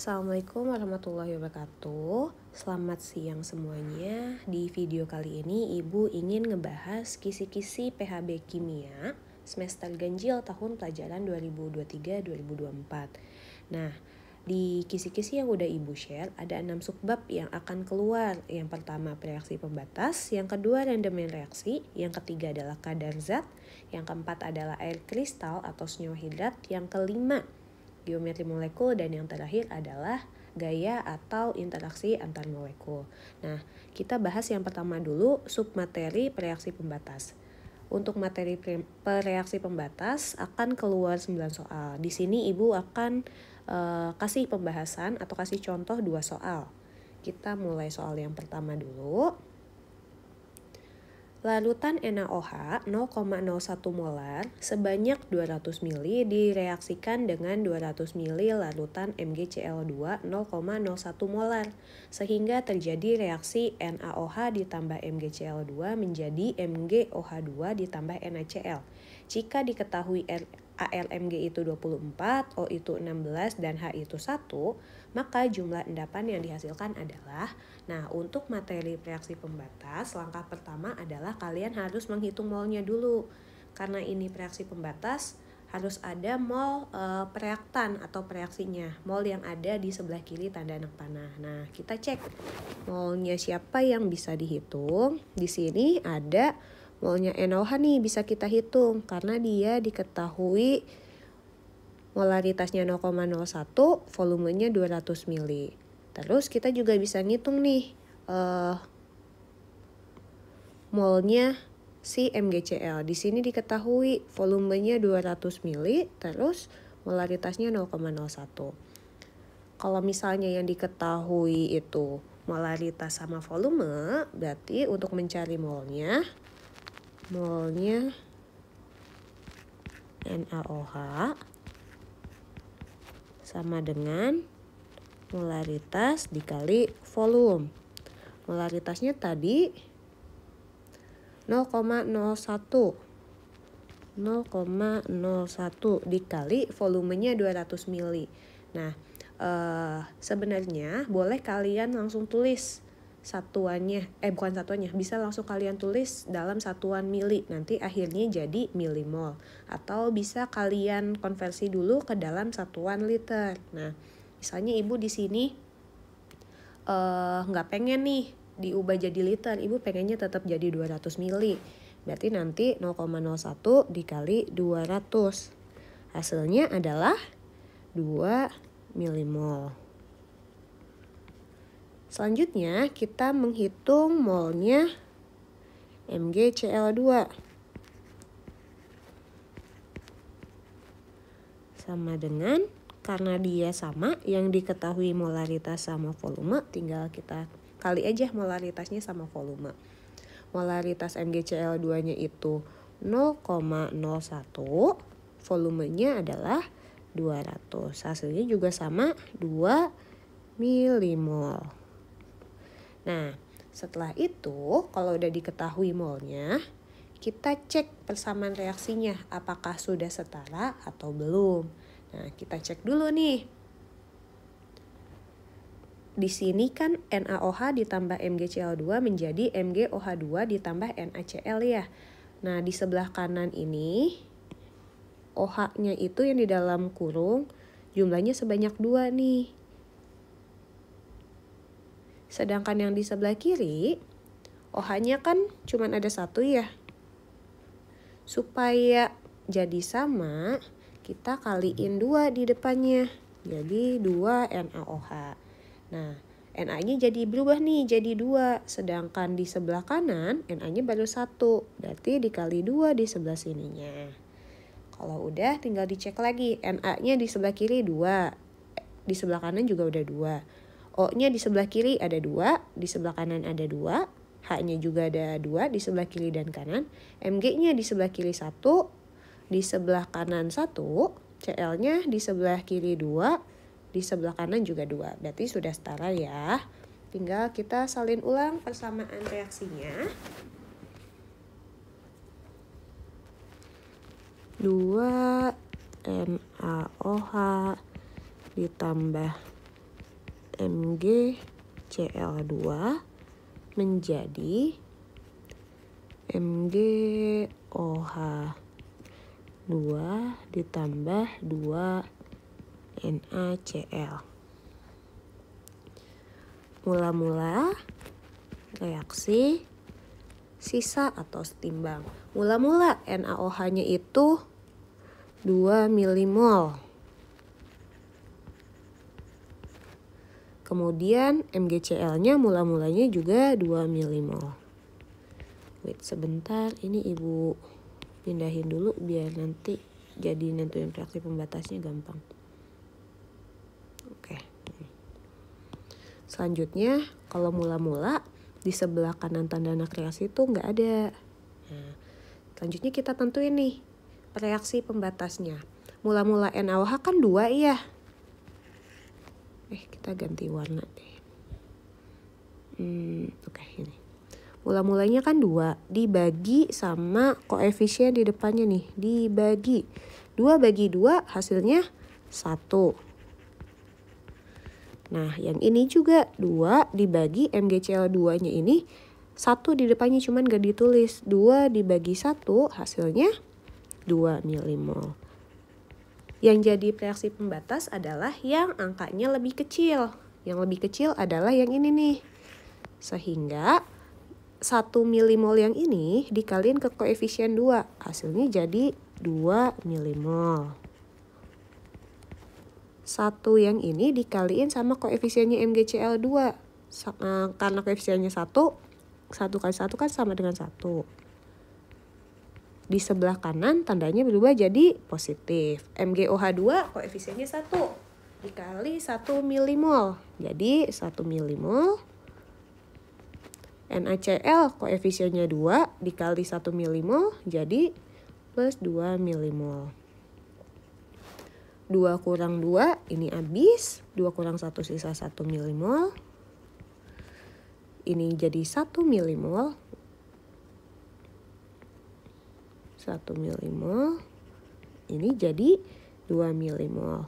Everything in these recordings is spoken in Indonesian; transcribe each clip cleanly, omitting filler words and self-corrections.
Assalamualaikum warahmatullahi wabarakatuh. Selamat siang semuanya. Di video kali ini Ibu ingin ngebahas kisi-kisi PHB Kimia semester ganjil tahun pelajaran 2023-2024. Nah, di kisi-kisi yang udah Ibu share ada 6 subbab yang akan keluar. Yang pertama reaksi pembatas, yang kedua rendemen reaksi, yang ketiga adalah kadar zat, yang keempat adalah air kristal atau senyawa, yang kelima geometri molekul, dan yang terakhir adalah gaya atau interaksi antar molekul. Nah, kita bahas yang pertama dulu, submateri reaksi pembatas. Untuk materi reaksi pembatas akan keluar 9 soal. Di sini Ibu akan kasih pembahasan atau kasih contoh 2 soal. Kita mulai soal yang pertama dulu. Larutan NaOH 0,01 molar sebanyak 200 ml direaksikan dengan 200 ml larutan MgCl2 0,01 molar sehingga terjadi reaksi NaOH ditambah MgCl2 menjadi MgOH2 ditambah NaCl. Jika diketahui AlMg itu 24, O itu 16, dan H itu 1, maka jumlah endapan yang dihasilkan adalah, nah untuk materi reaksi pembatas, langkah pertama adalah kalian harus menghitung molnya dulu. Karena ini reaksi pembatas, harus ada mol pereaktan atau pereaksinya, mol yang ada di sebelah kiri tanda anak panah. Nah, kita cek molnya siapa yang bisa dihitung. Di sini ada molnya NaOH nih, bisa kita hitung karena dia diketahui molaritasnya 0,01, volumenya 200 ml. Terus kita juga bisa ngitung nih molnya si MgCl. Di sini diketahui volumenya 200 ml, terus molaritasnya 0,01. Kalau misalnya yang diketahui itu molaritas sama volume, berarti untuk mencari molnya NaOH sama dengan molaritas dikali volume. Molaritasnya tadi 0,01 dikali volumenya 200 ml. Nah, sebenarnya boleh kalian langsung tulis satuannya, bukan satuannya, bisa langsung kalian tulis dalam satuan mili, nanti akhirnya jadi milimol, atau bisa kalian konversi dulu ke dalam satuan liter. Nah, misalnya Ibu di sini nggak pengen nih diubah jadi liter, Ibu pengennya tetap jadi 200 mili, berarti nanti 0,01 dikali 200, hasilnya adalah 2 milimol. Selanjutnya kita menghitung molnya MgCl2. Sama dengan, karena dia sama, yang diketahui molaritas sama volume, tinggal kita kali aja molaritasnya sama volume. Molaritas MgCl2-nya itu 0,01, volumenya adalah 200. Hasilnya juga sama, 2 milimol. Nah, setelah itu kalau udah diketahui molnya, kita cek persamaan reaksinya apakah sudah setara atau belum. Nah, kita cek dulu nih. Di sini kan NaOH ditambah MgCl2 menjadi MgOH2 ditambah NaCl ya. Nah, di sebelah kanan ini OH-nya itu yang di dalam kurung jumlahnya sebanyak 2 nih. Sedangkan yang di sebelah kiri, OH-nya kan cuma ada 1 ya. Supaya jadi sama, kita kaliin 2 di depannya. Jadi 2 NaOH. Nah, Na-nya jadi berubah nih, jadi 2. Sedangkan di sebelah kanan, Na-nya baru 1. Berarti dikali 2 di sebelah sininya. Kalau udah, tinggal dicek lagi. Na-nya di sebelah kiri 2. Di sebelah kanan juga udah 2. O-nya di sebelah kiri ada 2, di sebelah kanan ada 2, H-nya juga ada 2 di sebelah kiri dan kanan, Mg-nya di sebelah kiri 1, di sebelah kanan 1, Cl-nya di sebelah kiri 2, di sebelah kanan juga 2. Berarti sudah setara ya. Tinggal kita salin ulang persamaan reaksinya. 2 NaOH ditambah MgCl2 menjadi MgOH2 ditambah 2 NaCl. Mula-mula reaksi sisa atau setimbang. Mula-mula NaOH-nya itu 2 milimol. Kemudian MgCl-nya mula-mulanya juga 2 milimol. Wait sebentar, ini Ibu pindahin dulu biar nanti jadi nentuin reaksi pembatasnya gampang. Oke. Selanjutnya, kalau mula-mula di sebelah kanan tanda anak reaksi itu nggak ada. Nah, selanjutnya kita tentuin nih reaksi pembatasnya. Mula-mula NaOH kan 2 ya. Kita ganti warna deh. Oke, ini. Mula-mulanya kan 2 dibagi sama koefisien di depannya nih. Dibagi. 2 bagi 2 hasilnya 1. Nah, yang ini juga 2 dibagi MgCl2-nya ini 1 di depannya cuman gak ditulis. 2 dibagi 1 hasilnya 2 milimol. Yang jadi reaksi pembatas adalah yang angkanya lebih kecil. Yang lebih kecil adalah yang ini nih. Sehingga 1 milimol yang ini dikaliin ke koefisien 2. Hasilnya jadi 2 milimol. 1 yang ini dikaliin sama koefisiennya MgCl2. Karena koefisiennya 1 kali 1 kan sama dengan 1. Di sebelah kanan tandanya berubah jadi positif. MgOH2 koefisiennya 1 dikali 1 milimol. Jadi 1 milimol. NaCl koefisiennya 2 dikali 1 milimol jadi plus 2 milimol. 2 kurang 2 ini habis. 2 kurang 1 sisa 1 milimol. Ini jadi 1 milimol. 1 milimol. Ini jadi 2 milimol.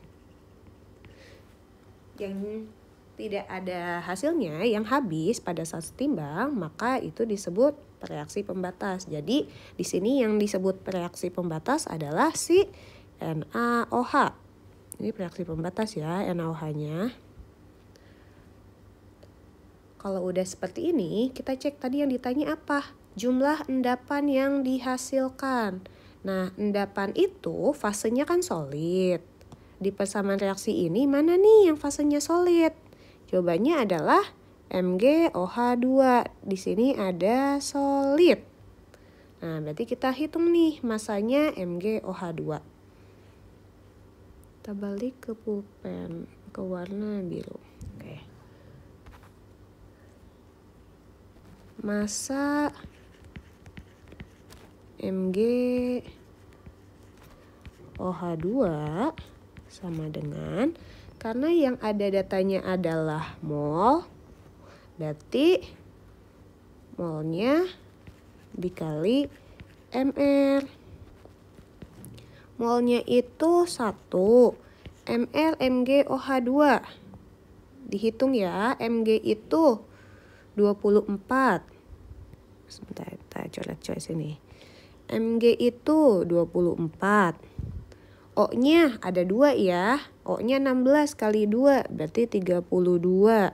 Yang tidak ada hasilnya, yang habis pada saat setimbang, maka itu disebut reaksi pembatas. Jadi di sini yang disebut reaksi pembatas adalah si NaOH. Ini reaksi pembatas ya, NaOH-nya. Kalau udah seperti ini, kita cek tadi yang ditanya apa? Jumlah endapan yang dihasilkan. Nah, endapan itu fasenya kan solid. Di persamaan reaksi ini mana nih yang fasenya solid? Jawabannya adalah MgOH2. Di sini ada solid. Nah, berarti kita hitung nih masanya MgOH2. Kita balik ke pulpen, ke warna biru. Oke. Massa MgOH2 sama dengan, karena yang ada datanya adalah mol, berarti molnya dikali mr. Molnya itu 1. mr MgOH2. Dihitung ya, Mg itu 24. Sebentar, kita coret sini. Mg itu 24. O-nya ada 2 ya. O-nya 16 kali 2 berarti 32.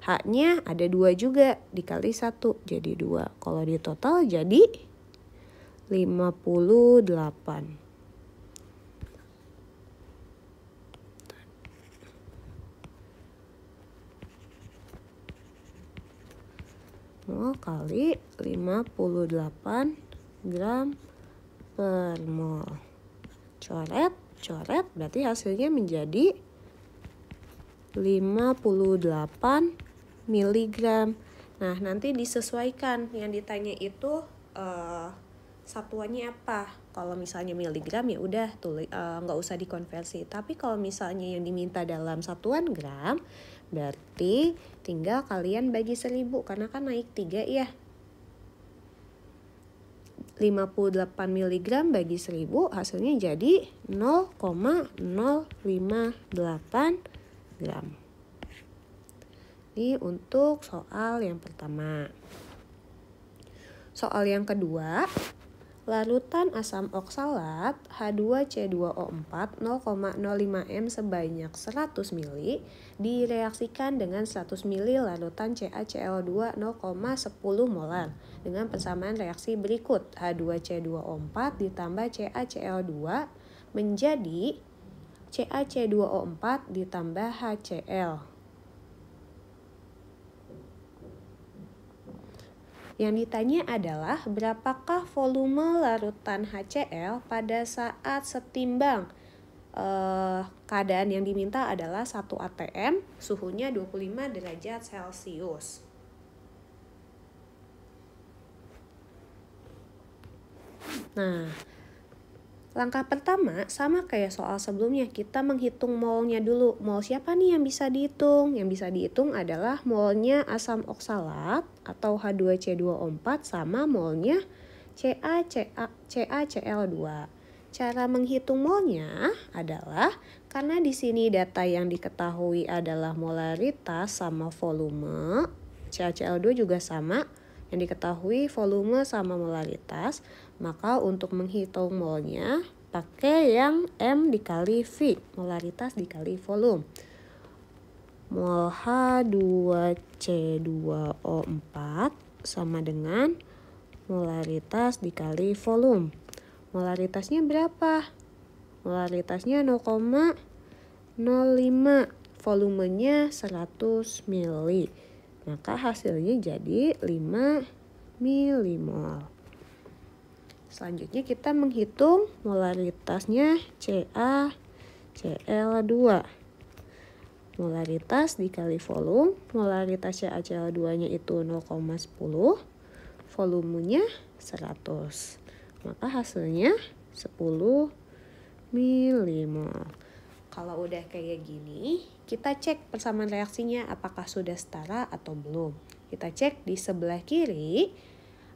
H-nya ada 2 juga dikali 1 jadi 2. Kalau di total jadi 58. Mol kali 58 gram per mol. Coret berarti hasilnya menjadi 58 miligram. Nah, nanti disesuaikan yang ditanya itu satuannya apa. Kalau misalnya miligram ya udah nggak usah dikonversi. Tapi kalau misalnya yang diminta dalam satuan gram, berarti tinggal kalian bagi 1000 karena kan naik 3 ya. 58 mg bagi 1000 hasilnya jadi 0,058 gram. Ini untuk soal yang pertama. Soal yang kedua, larutan asam oksalat H2C2O4 0,05 m sebanyak 100 ml direaksikan dengan 100 ml larutan CaCl2 0,10 molar dengan persamaan reaksi berikut. H2C2O4 ditambah CaCl2 menjadi CaC2O4 ditambah HCl. Yang ditanya adalah berapakah volume larutan HCl pada saat setimbang. Keadaan yang diminta adalah 1 atm, suhunya 25 derajat Celcius. Nah, langkah pertama sama kayak soal sebelumnya, kita menghitung molnya dulu. Mol siapa nih yang bisa dihitung? Yang bisa dihitung adalah molnya asam oksalat atau H2C2O4 sama molnya CaCl2. Cara menghitung molnya adalah karena di sini data yang diketahui adalah molaritas sama volume, CaCl2 juga sama, yang diketahui volume sama molaritas, maka untuk menghitung molnya pakai yang M dikali V, molaritas dikali volume. Mol H2C2O4 sama dengan molaritas dikali volume. Molaritasnya berapa? Molaritasnya 0,05, volumenya 100 ml. Maka hasilnya jadi 5 milimol. Selanjutnya kita menghitung molaritasnya CaCl2. Molaritas dikali volume, molaritas CaCl2-nya itu 0,10, volumenya 100. Maka hasilnya 10 milimol. Kalau udah kayak gini, kita cek persamaan reaksinya apakah sudah setara atau belum. Kita cek di sebelah kiri,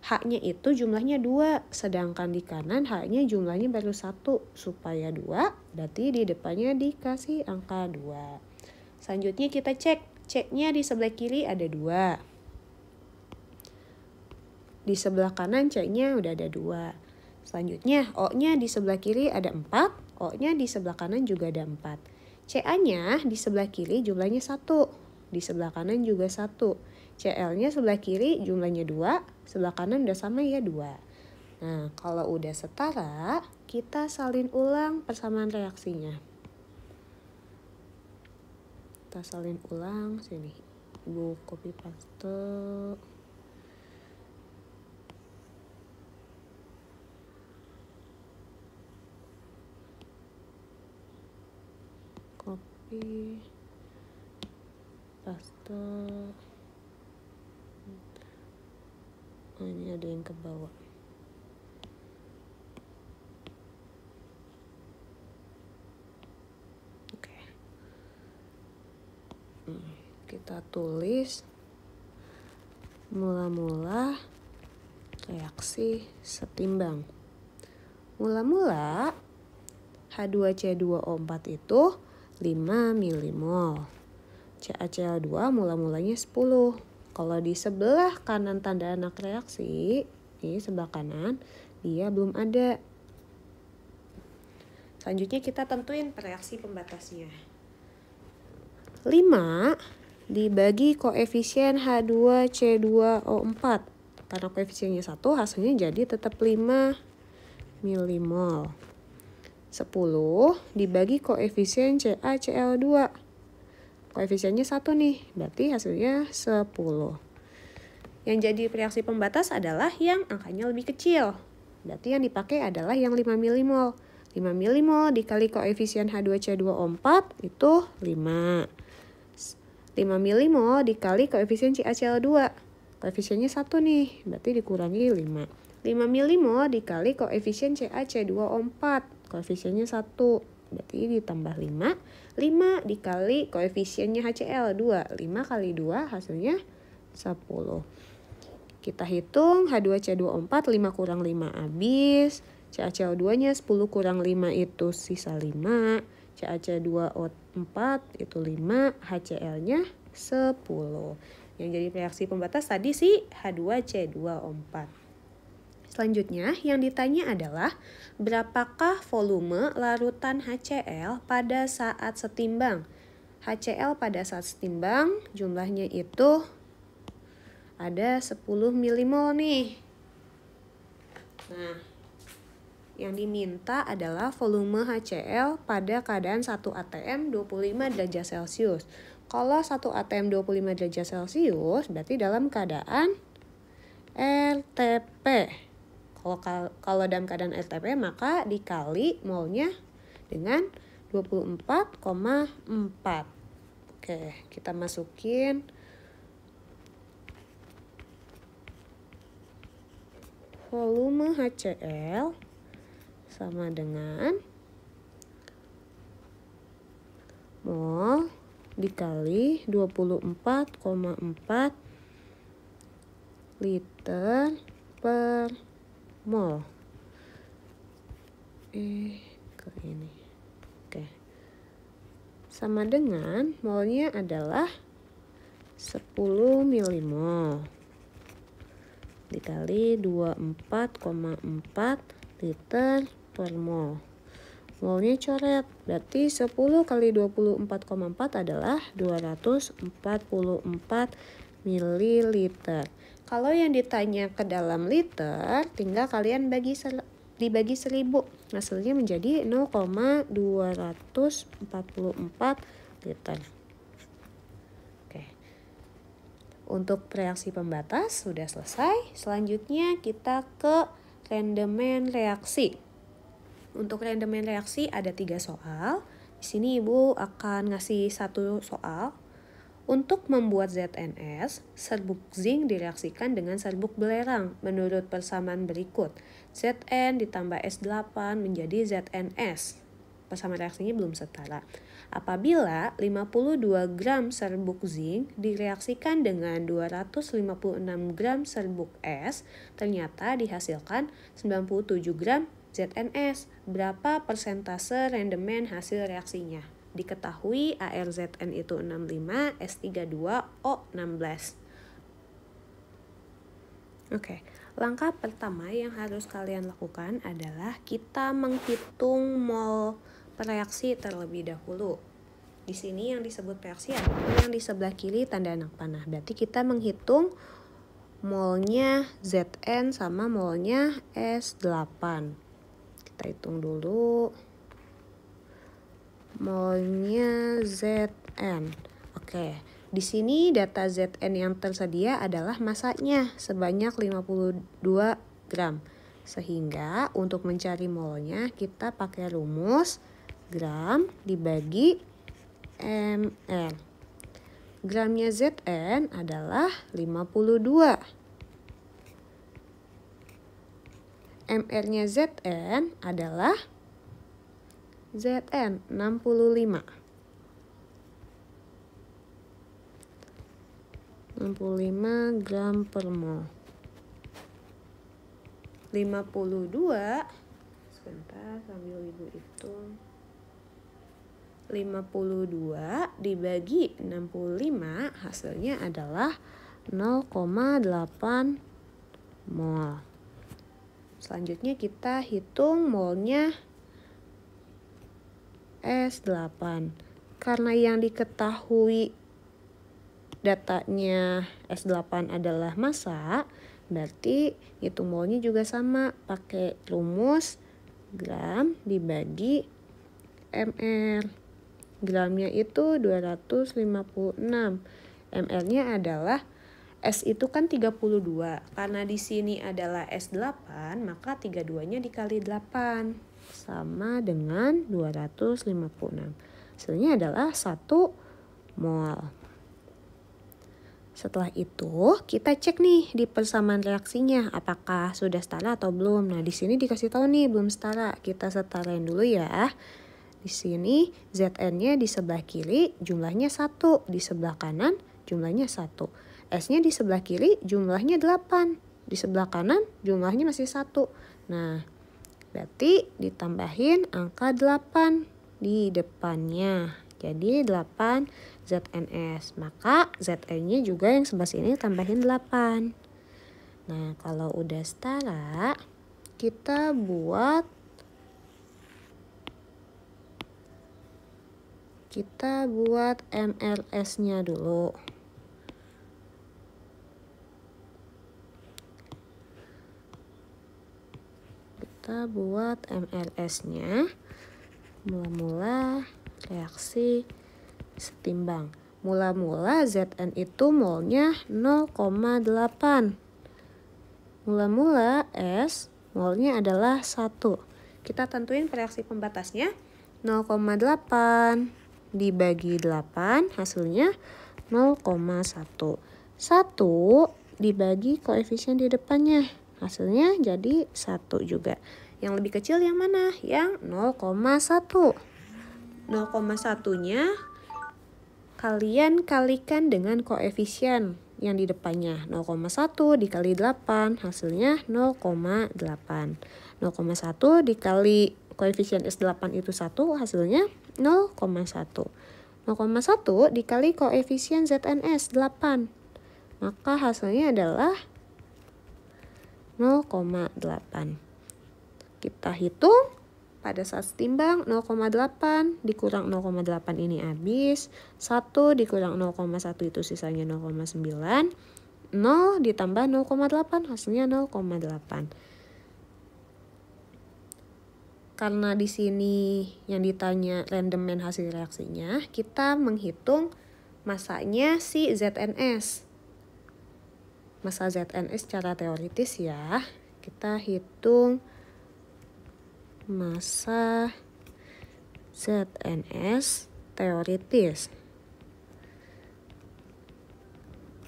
H-nya itu jumlahnya 2, sedangkan di kanan H-nya jumlahnya baru 1. Supaya 2, berarti di depannya dikasih angka 2. Selanjutnya kita cek, C-nya di sebelah kiri ada 2. Di sebelah kanan C-nya udah ada 2. Selanjutnya O-nya di sebelah kiri ada 4. O-nya di sebelah kanan juga ada 4. Ca-nya di sebelah kiri jumlahnya 1. Di sebelah kanan juga 1. Cl-nya sebelah kiri jumlahnya 2. Sebelah kanan udah sama ya 2. Nah, kalau udah setara, kita salin ulang persamaan reaksinya. Kita salin ulang sini. Ibu copy paste. Copy paste. Oh, ini ada yang ke bawah. Oke. Kita tulis mula-mula reaksi setimbang. Mula-mula H2C2O4 itu 5 milimol. CaCl2 mula-mulanya 10. Kalau di sebelah kanan tanda anak reaksi, ini sebelah kanan, dia belum ada. Selanjutnya kita tentuin reaksi pembatasnya. 5 dibagi koefisien H2C2O4. Karena koefisiennya 1, hasilnya jadi tetap 5 milimol. 10 dibagi koefisien CaCl2. Koefisiennya 1 nih, berarti hasilnya 10. Yang jadi reaksi pembatas adalah yang angkanya lebih kecil. Berarti yang dipakai adalah yang 5 milimol. 5 milimol dikali koefisien H2C2O4 itu 5. 5 milimol dikali koefisien CaCl2. Koefisiennya 1 nih, berarti dikurangi 5. 5 milimol dikali koefisien CaC2O4. Koefisiennya 1, berarti ditambah 5. 5 dikali koefisiennya HCl2. 5 kali 2 hasilnya 10. Kita hitung H2C2O4, 5 kurang 5 habis. CaCl2-nya 10 kurang 5 itu sisa 5. CaC2O4 itu 5, HCl-nya 10. Yang jadi reaksi pembatas tadi si H2C2O4. Selanjutnya yang ditanya adalah berapakah volume larutan HCl pada saat setimbang? HCl pada saat setimbang jumlahnya itu ada 10 milimol nih. Nah, yang diminta adalah volume HCl pada keadaan 1 atm 25 derajat Celcius. Kalau 1 atm 25 derajat Celcius berarti dalam keadaan RTP. Kalau dalam keadaan RTP maka dikali molnya dengan 24,4. Oke, kita masukin volume HCl sama dengan mol dikali 24,4 liter per mol. Ke ini. Oke. Sama dengan molnya adalah 10 milimol dikali 24,4 liter per mol. Molnya coret, berarti 10 kali 24,4 adalah 244 mililiter. Kalau yang ditanya ke dalam liter, tinggal kalian dibagi 1000. Hasilnya menjadi 0,244 liter. Oke. Untuk reaksi pembatas sudah selesai. Selanjutnya kita ke rendemen reaksi. Untuk rendemen reaksi ada 3 soal. Di sini Ibu akan ngasih 1 soal. Untuk membuat ZNS, serbuk zinc direaksikan dengan serbuk belerang menurut persamaan berikut. Zn ditambah S8 menjadi ZNS. Persamaan reaksinya belum setara. Apabila 52 gram serbuk zinc direaksikan dengan 256 gram serbuk S, ternyata dihasilkan 97 gram ZNS. Berapa persentase rendemen hasil reaksinya? Diketahui ArZn itu 65, S32O16. Oke, langkah pertama yang harus kalian lakukan adalah kita menghitung mol reaksi terlebih dahulu. Di sini yang disebut reaksi adalah yang di sebelah kiri tanda anak panah. Berarti kita menghitung molnya Zn sama molnya S8. Kita hitung dulu. Molnya Zn. Oke, di sini data Zn yang tersedia adalah masanya sebanyak 52 gram. Sehingga untuk mencari molnya kita pakai rumus gram dibagi ml. Gramnya Zn adalah 52. ml-nya Zn adalah Zn 65. 65 gram per mol. 52. Sebentar sambil Ibu hitung. 52 dibagi 65 hasilnya adalah 0,8 mol. Selanjutnya kita hitung molnya S8. Karena yang diketahui datanya S8 adalah massa, berarti hitung molnya juga sama, pakai rumus gram dibagi ml. Gramnya itu 256. ml-nya adalah S itu kan 32. Karena di sini adalah S8, maka 32-nya dikali 8 sama dengan 256. Hasilnya adalah 1 mol. Setelah itu kita cek nih di persamaan reaksinya apakah sudah setara atau belum. Nah, di sini dikasih tahu nih belum setara. Kita setarain dulu ya. Di sini Zn-nya di sebelah kiri jumlahnya 1, di sebelah kanan jumlahnya 1. S-nya di sebelah kiri jumlahnya 8, di sebelah kanan jumlahnya masih 1. Nah, berarti ditambahin angka 8 di depannya. Jadi 8 ZNS. Maka ZN-nya juga yang sebelah sini tambahin 8. Nah, kalau udah setara, kita buat MRS-nya dulu. Kita buat MRS-nya. Mula-mula reaksi setimbang. Mula-mula Zn itu molnya 0,8. Mula-mula S molnya adalah 1. Kita tentuin reaksi pembatasnya. 0,8 dibagi 8 hasilnya 0,1. 1 dibagi koefisien di depannya. Hasilnya jadi 1 juga. Yang lebih kecil yang mana? Yang 0,1. 0,1-nya kalian kalikan dengan koefisien yang di depannya. 0,1 dikali 8 hasilnya 0,8. 0,1 dikali koefisien S8 itu 1 hasilnya 0,1. 0,1 dikali koefisien ZNS 8. Maka hasilnya adalah 0,8. Kita hitung pada saat setimbang 0,8 dikurang 0,8 ini habis. 1 dikurang 0,1 itu sisanya 0,9. 0 ditambah 0,8 hasilnya 0,8. Karena di sini yang ditanya randoman hasil reaksinya, kita menghitung masanya si ZNS. Masa ZNS secara teoritis ya. Kita hitung masa ZNS teoritis.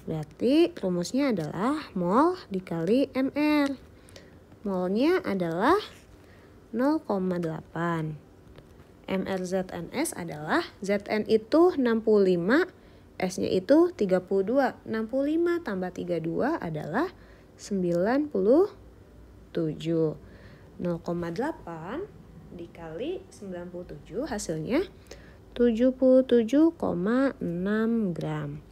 Berarti rumusnya adalah mol dikali MR. Molnya adalah 0,8. MR ZNS adalah Zn itu 65, S-nya itu 32. 65 tambah 32 adalah 97. 0,8 dikali 97 hasilnya 77,6 gram.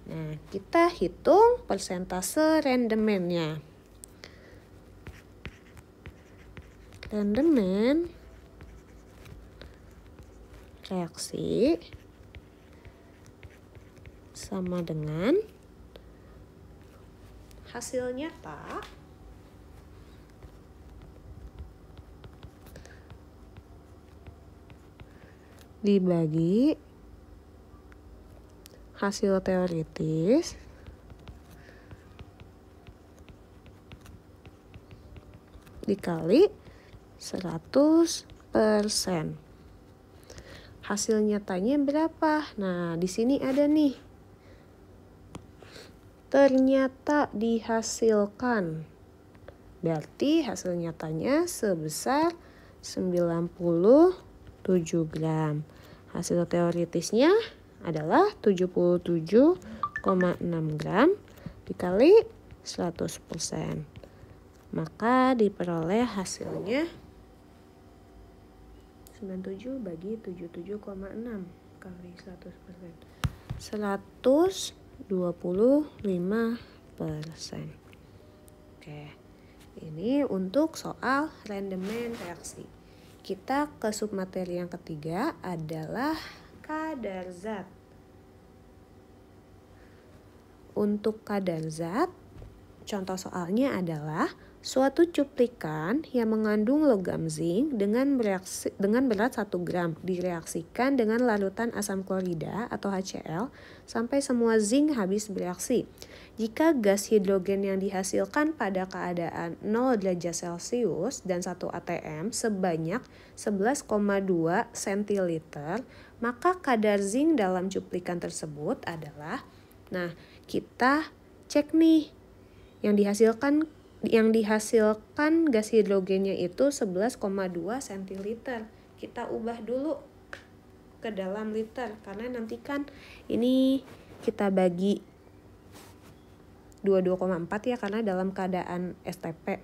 Nah, kita hitung persentase randomannya. Randoman reaksi sama dengan hasil nyata dibagi hasil teoritis dikali 100%. Hasil nyatanya berapa? Nah, di sini ada nih. Ternyata dihasilkan. Berarti hasil nyatanya sebesar 97 gram. Hasil teoritisnya adalah 77,6 gram dikali 100%. Maka diperoleh hasilnya 97 bagi 77,6 kali 100%. 125%. Oke. Ini untuk soal randoman reaksi. Kita ke submateri yang ketiga adalah kadar zat. Untuk kadar zat, contoh soalnya adalah suatu cuplikan yang mengandung logam zinc dengan berat 1 gram direaksikan dengan larutan asam klorida atau HCl sampai semua zinc habis bereaksi. Jika gas hidrogen yang dihasilkan pada keadaan 0 derajat Celcius dan 1 atm sebanyak 11,2 centiliter, maka kadar zinc dalam cuplikan tersebut adalah, nah kita cek nih yang dihasilkan gas hidrogennya itu 11,2 centiliter. Kita ubah dulu ke dalam liter karena nanti kan ini kita bagi 22,4 ya karena dalam keadaan STP.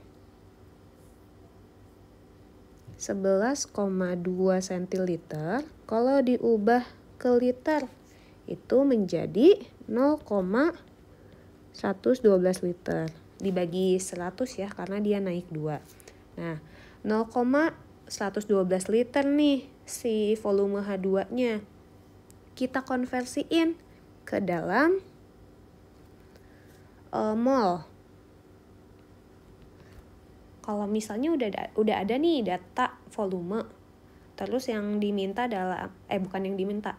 11,2 centiliter. Kalau diubah ke liter itu menjadi 0,112 liter. Dibagi 100 ya, karena dia naik 2. Nah, 0,112 liter nih si volume H2-nya. Kita konversiin ke dalam mol. Kalau misalnya udah ada nih data volume, terus yang diminta adalah bukan yang diminta,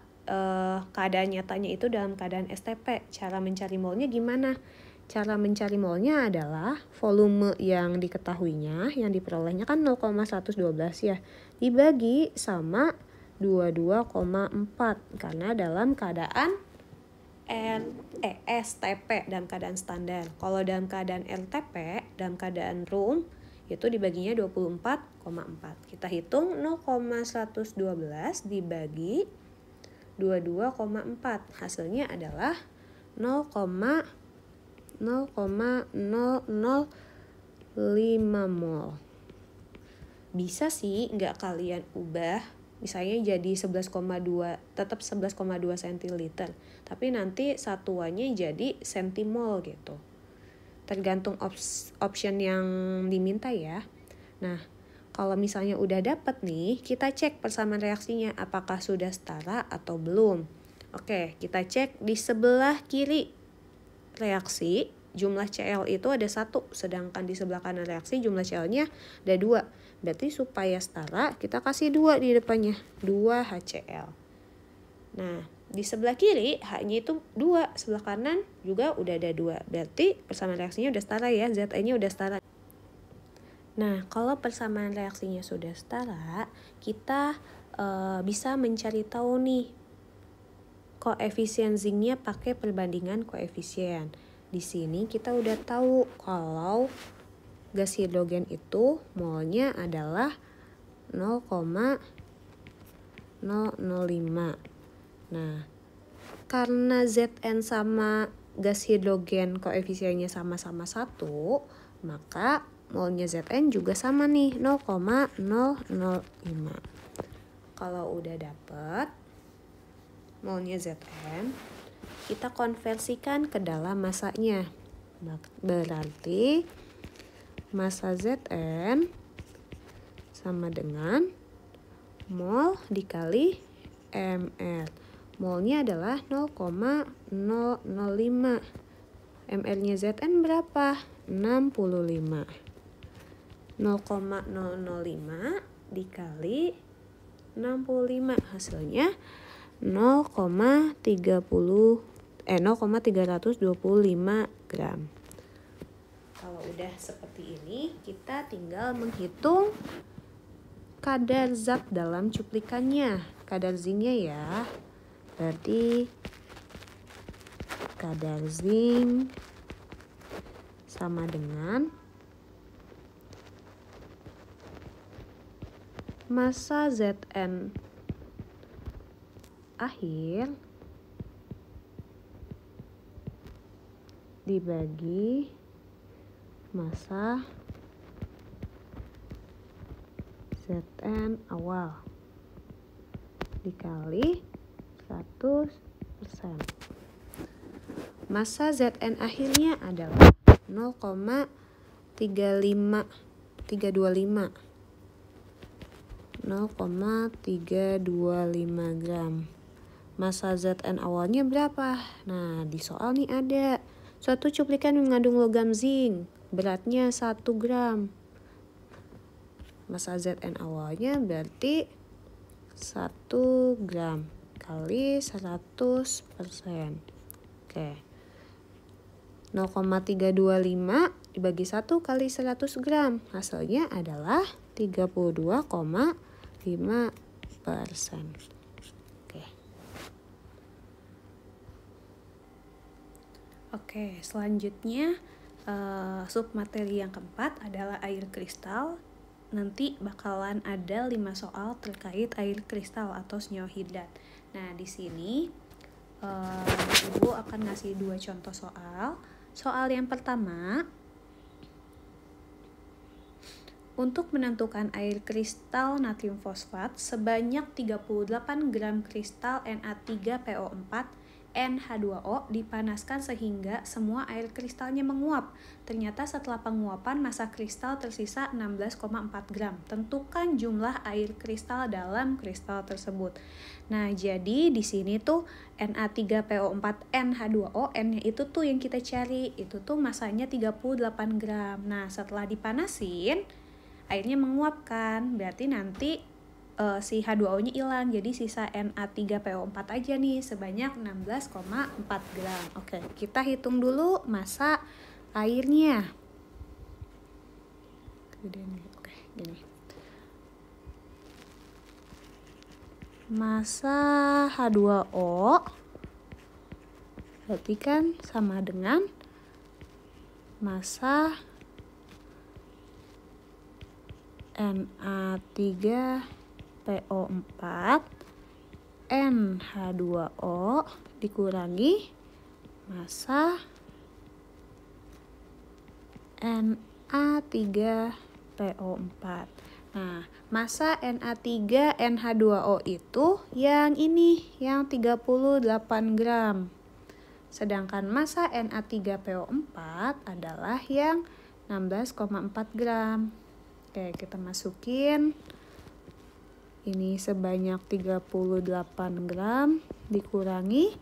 keadaan nyatanya itu dalam keadaan STP. Cara mencari molnya gimana? Cara mencari molnya adalah volume yang diketahuinya, yang diperolehnya kan 0,112 ya, dibagi sama 22,4 karena dalam keadaan STP, dalam keadaan standar. Kalau dalam keadaan RTP, dalam keadaan room, itu dibaginya 24,4. Kita hitung 0,112 dibagi 22,4. Hasilnya adalah 0,0005 mol. Bisa sih nggak kalian ubah, misalnya jadi 11,2, tetap 11,2 centiliter, tapi nanti satuannya jadi sentimol gitu. Tergantung option yang diminta ya. Nah, kalau misalnya udah dapet nih, kita cek persamaan reaksinya apakah sudah setara atau belum. Oke, kita cek di sebelah kiri reaksi, jumlah Cl itu ada 1, sedangkan di sebelah kanan reaksi jumlah Cl-nya ada 2. Berarti supaya setara, kita kasih 2 di depannya, 2 HCl. Nah, di sebelah kiri H-nya itu 2, sebelah kanan juga udah ada 2. Berarti persamaan reaksinya udah setara ya, Zn-nya udah setara. Nah, kalau persamaan reaksinya sudah setara, kita bisa mencari tahu nih koefisien zincnya pakai perbandingan koefisien. Di sini kita udah tahu kalau gas hidrogen itu molnya adalah 0,005. Nah, karena Zn sama gas hidrogen koefisiennya sama-sama 1, maka molnya Zn juga sama nih, 0,005. Kalau udah dapet molnya Zn, kita konversikan ke dalam masanya. Berarti massa Zn sama dengan mol dikali ml. Molnya adalah 0,005. ml-nya Zn berapa? 65. 0,005 dikali 65, hasilnya 0,325 gram. Kalau udah seperti ini, kita tinggal menghitung kadar zat dalam cuplikannya, kadar zincnya ya. Berarti kadar zinc sama dengan massa Zn akhir dibagi massa Zn awal dikali 100%. Massa Zn akhirnya adalah 0,325 gram. Massa Zn awalnya berapa? Nah, di soal nih ada suatu cuplikan mengandung logam zinc, beratnya 1 gram. Massa Zn awalnya berarti 1 gram kali 100%. Oke. 0,325 dibagi 1 kali 100 gram. Hasilnya adalah 32,5%. Oke, selanjutnya submateri yang keempat adalah air kristal. Nanti bakalan ada 5 soal terkait air kristal atau senyawa. Nah, di sini Ibu akan ngasih 2 contoh soal. Soal yang pertama, Untuk menentukan air kristal natrium fosfat sebanyak 38 gram kristal Na3PO4 NH2O dipanaskan sehingga semua air kristalnya menguap. Ternyata setelah penguapan massa kristal tersisa 16,4 gram. Tentukan jumlah air kristal dalam kristal tersebut. Nah, jadi di sini tuh Na3PO4 NH2O, N-nya itu tuh yang kita cari. Itu tuh massanya 38 gram. Nah, setelah dipanasin, airnya menguap kan, berarti nanti si H2O-nya hilang, jadi sisa Na3PO4 aja nih sebanyak 16,4 gram. Oke, kita hitung dulu massa airnya. Oke, gini. Massa H2O berarti kan sama dengan massa Na3PO4 NH2O dikurangi massa Na3PO4. Nah, massa Na3NH2O itu yang ini, yang 38 gram. Sedangkan massa Na3PO4 adalah yang 16,4 gram. Oke, kita masukin. Ini sebanyak 38 gram dikurangi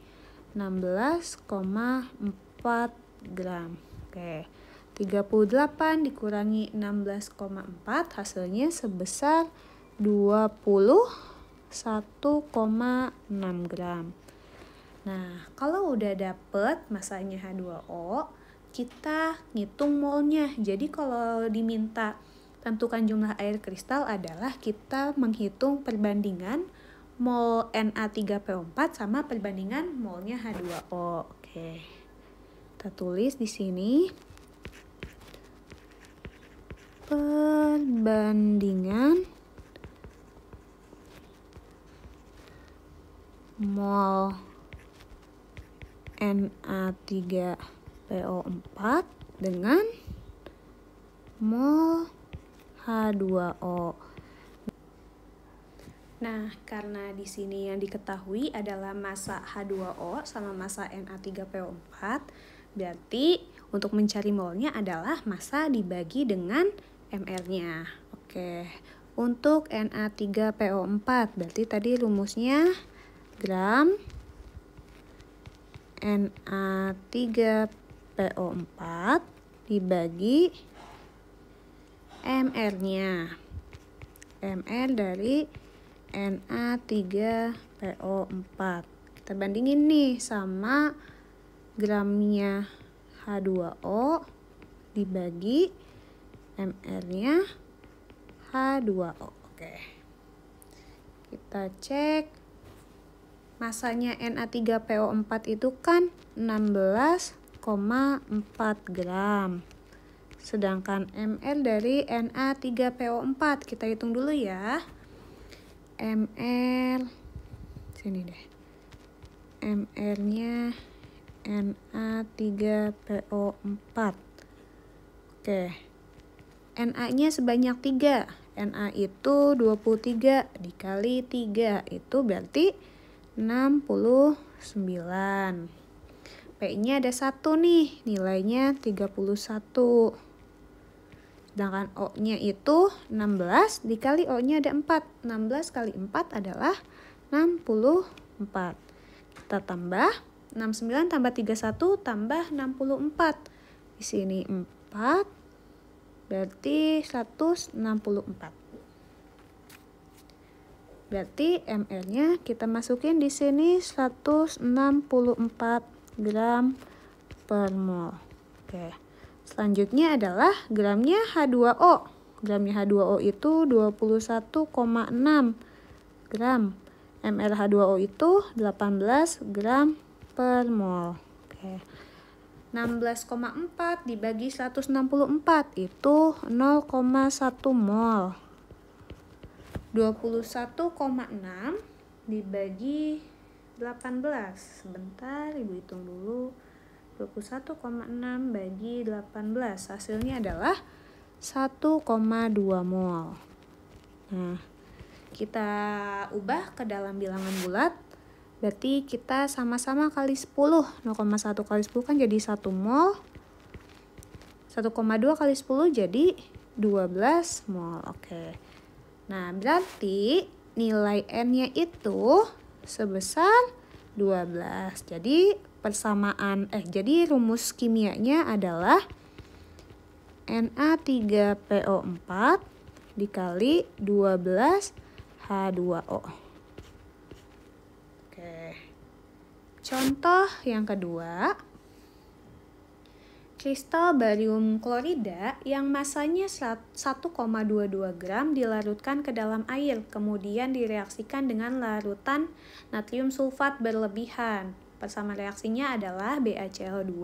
16,4 gram. Oke, 38 dikurangi 16,4 hasilnya sebesar 21,6 gram. Nah, kalau udah dapet massanya H2O, kita ngitung molnya. Jadi kalau diminta tentukan jumlah air kristal adalah kita menghitung perbandingan mol Na3PO4 sama perbandingan molnya H2O. Oke. Kita tulis di sini perbandingan mol Na3PO4 dengan mol H2O. Nah, karena di sini yang diketahui adalah massa H2O sama massa Na3PO4, berarti untuk mencari molnya adalah massa dibagi dengan mR-nya. Oke, untuk Na3PO4, berarti tadi rumusnya gram Na3PO4 dibagi mR-nya. mR dari Na3PO4. Kita bandingin nih sama gramnya H2O dibagi mR-nya H2O. Oke. Kita cek masanya Na3PO4 itu kan 16,4 gram. Sedangkan mR dari Na3PO4 kita hitung dulu ya. mR sini deh. mR-nya Na3PO4. Oke. Na-nya sebanyak 3. Na itu 23 dikali 3 itu berarti 69. P-nya ada 1 nih, nilainya 31. Sedangkan O-nya itu 16 dikali O-nya ada 4. 16 kali 4 adalah 64. Kita tambah 69 tambah 31 tambah 64. Di sini 4 berarti 164. Berarti mR-nya kita masukin di sini 164 gram per mol. Oke. Selanjutnya adalah gramnya H2O. Gramnya H2O itu 21,6 gram. mR H2O itu 18 gram per mol. Oke. 16,4 dibagi 164 itu 0,1 mol. 21,6 dibagi 18. Sebentar, Ibu hitung dulu. 21,6 bagi 18. Hasilnya adalah 1,2 mol. Nah, kita ubah ke dalam bilangan bulat. Berarti kita sama-sama kali 10. 0,1 kali 10 kan jadi 1 mol. 1,2 kali 10 jadi 12 mol. Oke. Nah, berarti nilai N-nya itu sebesar 12. Jadi jadi rumus kimianya adalah Na3PO4 dikali 12H2O. Oke. Contoh yang kedua. Kristal barium klorida yang masanya 1,22 gram dilarutkan ke dalam air, kemudian direaksikan dengan larutan natrium sulfat berlebihan. Persamaan reaksinya adalah BaCl2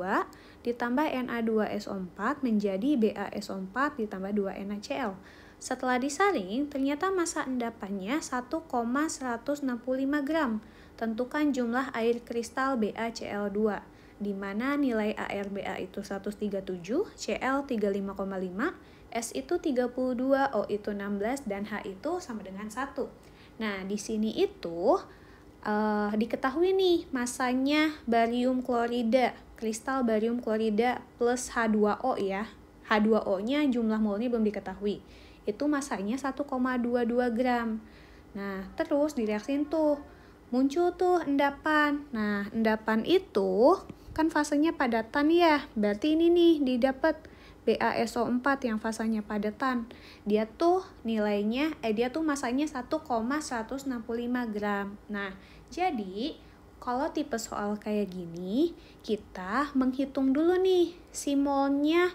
ditambah Na2SO4 menjadi BaSO4 ditambah 2NaCl. Setelah disaring, ternyata massa endapannya 1,165 gram. Tentukan jumlah air kristal BaCl2, di mana nilai ArBa itu 137, Cl 35,5, S itu 32, O itu 16, dan H itu sama dengan 1. Nah, di sini itu diketahui nih masanya barium klorida, kristal barium klorida plus H2O ya. H2O-nya jumlah molnya belum diketahui. Itu masanya 1,22 gram. Nah, terus direaksin tuh. Muncul tuh endapan. Nah, endapan itu kan fasenya padatan ya. Berarti ini nih didapat BaSO4 yang fasanya padatan. Dia tuh masanya 1,165 gram. Nah, jadi kalau tipe soal kayak gini, kita menghitung dulu nih si molnya,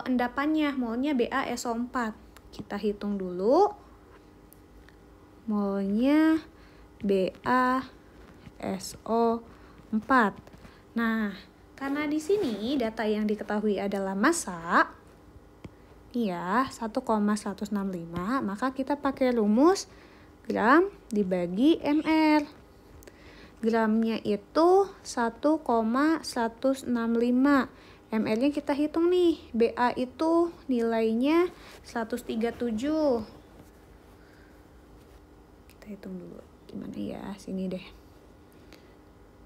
endapannya, molnya BaSO4. Kita hitung dulu molnya BaSO4. Nah, karena di sini data yang diketahui adalah massa, ya 1,165, maka kita pakai rumus gram dibagi ml. Gramnya itu 1,165. ml-nya kita hitung nih, Ba itu nilainya 137. Kita hitung dulu, gimana ya, sini deh.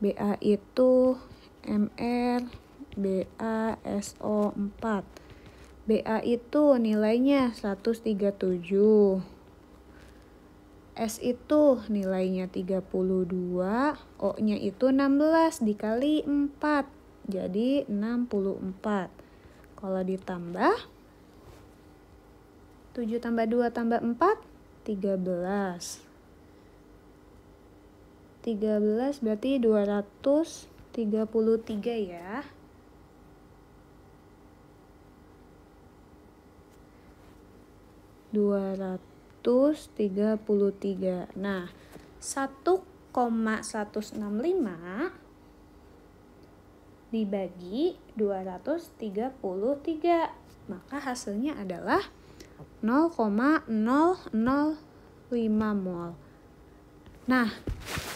Ba itu ml BaSO4. Ba itu nilainya 137. S itu nilainya 32, O-nya itu 16 dikali 4, jadi 64. Kalau ditambah 7 tambah 2 tambah 4, 13. 13 berarti 233 ya. Nah, 1,165 dibagi 233, maka hasilnya adalah 0,005 mol. Nah,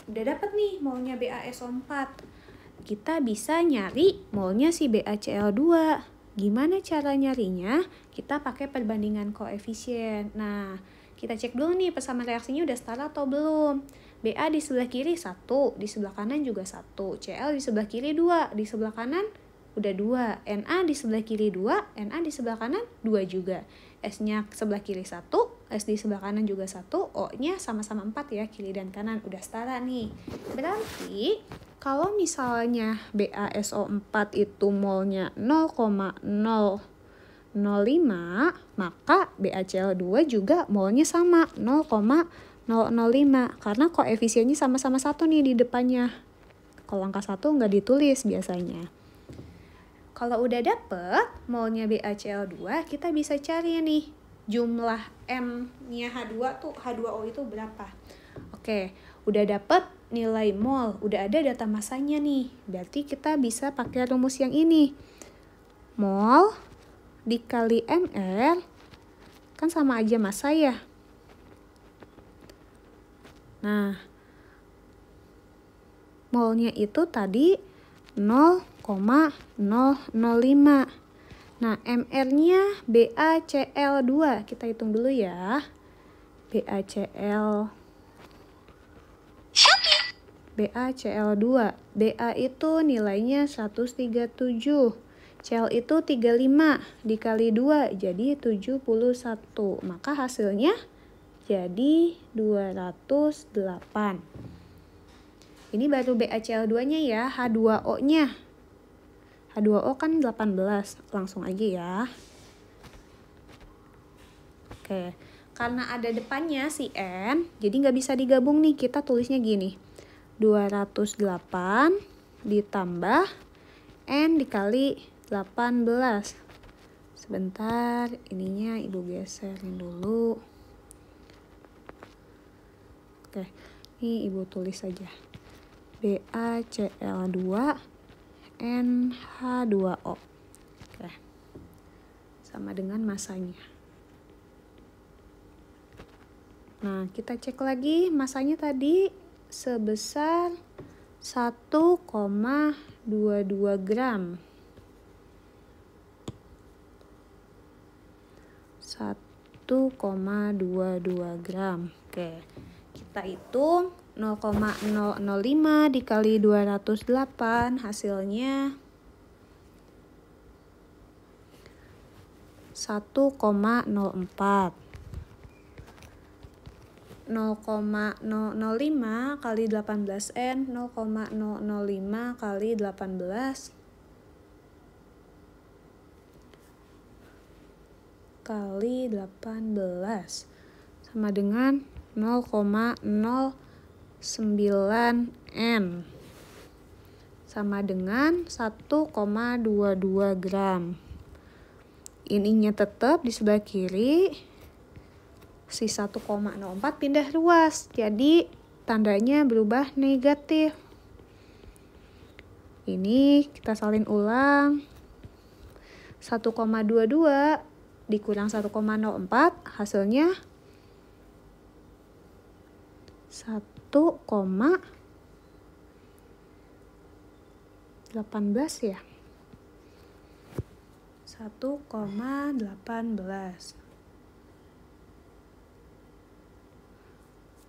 udah dapat nih molnya BaSO4. Kita bisa nyari molnya si BaCl2. Gimana cara nyarinya? Kita pakai perbandingan koefisien. Nah, kita cek dulu nih persamaan reaksinya udah setara atau belum. Ba di sebelah kiri 1, di sebelah kanan juga 1. Cl di sebelah kiri 2, di sebelah kanan udah 2. Na di sebelah kiri 2, Na di sebelah kanan 2 juga. S-nya sebelah kiri 1, S di sebelah kanan juga 1, O-nya sama-sama 4 ya, kiri dan kanan udah setara nih. Berarti kalau misalnya BaSO4 itu molnya 0,005, maka BaCl2 juga molnya sama 0,005 karena koefisiennya sama-sama 1 nih di depannya. Kalau angka 1 nggak ditulis biasanya. Kalau udah dapet molnya BaCl2, kita bisa cari nih jumlah M-nya H2O itu berapa. Oke, udah dapet nilai mol, udah ada data massanya nih. Berarti kita bisa pakai rumus yang ini. Mol dikali ml kan sama aja massa ya. Nah, molnya itu tadi 0,005. Nah, MR-nya BaCl2. Kita hitung dulu ya. BaCl2. Ba itu nilainya 137. Cl itu 35 dikali 2 jadi 71. Maka hasilnya jadi 208. Ini baru BaCl2-nya ya, H2O-nya. H2O kan 18, langsung aja ya. Oke, karena ada depannya si N, jadi nggak bisa digabung nih, kita tulisnya gini. 208 ditambah N dikali 18. Sebentar, ininya Ibu geserin dulu. Oke, ini Ibu tulis saja. BaCl2 NH2O. Oke. Sama dengan masanya. Nah, kita cek lagi masanya tadi sebesar 1,22 gram. 1,22 gram. Oke. Kita hitung 0,005 dikali 208 hasilnya 1,04. 0,005 kali 18N, 0,005 kali 18 kali 18 sama dengan 0,09N sama dengan 1,22 gram. Ininya tetap di sebelah kiri, si 1,04 pindah ruas, jadi tandanya berubah negatif. Ini kita salin ulang, 1,22 dikurang 1,04 hasilnya 1,18 ya. 1,18.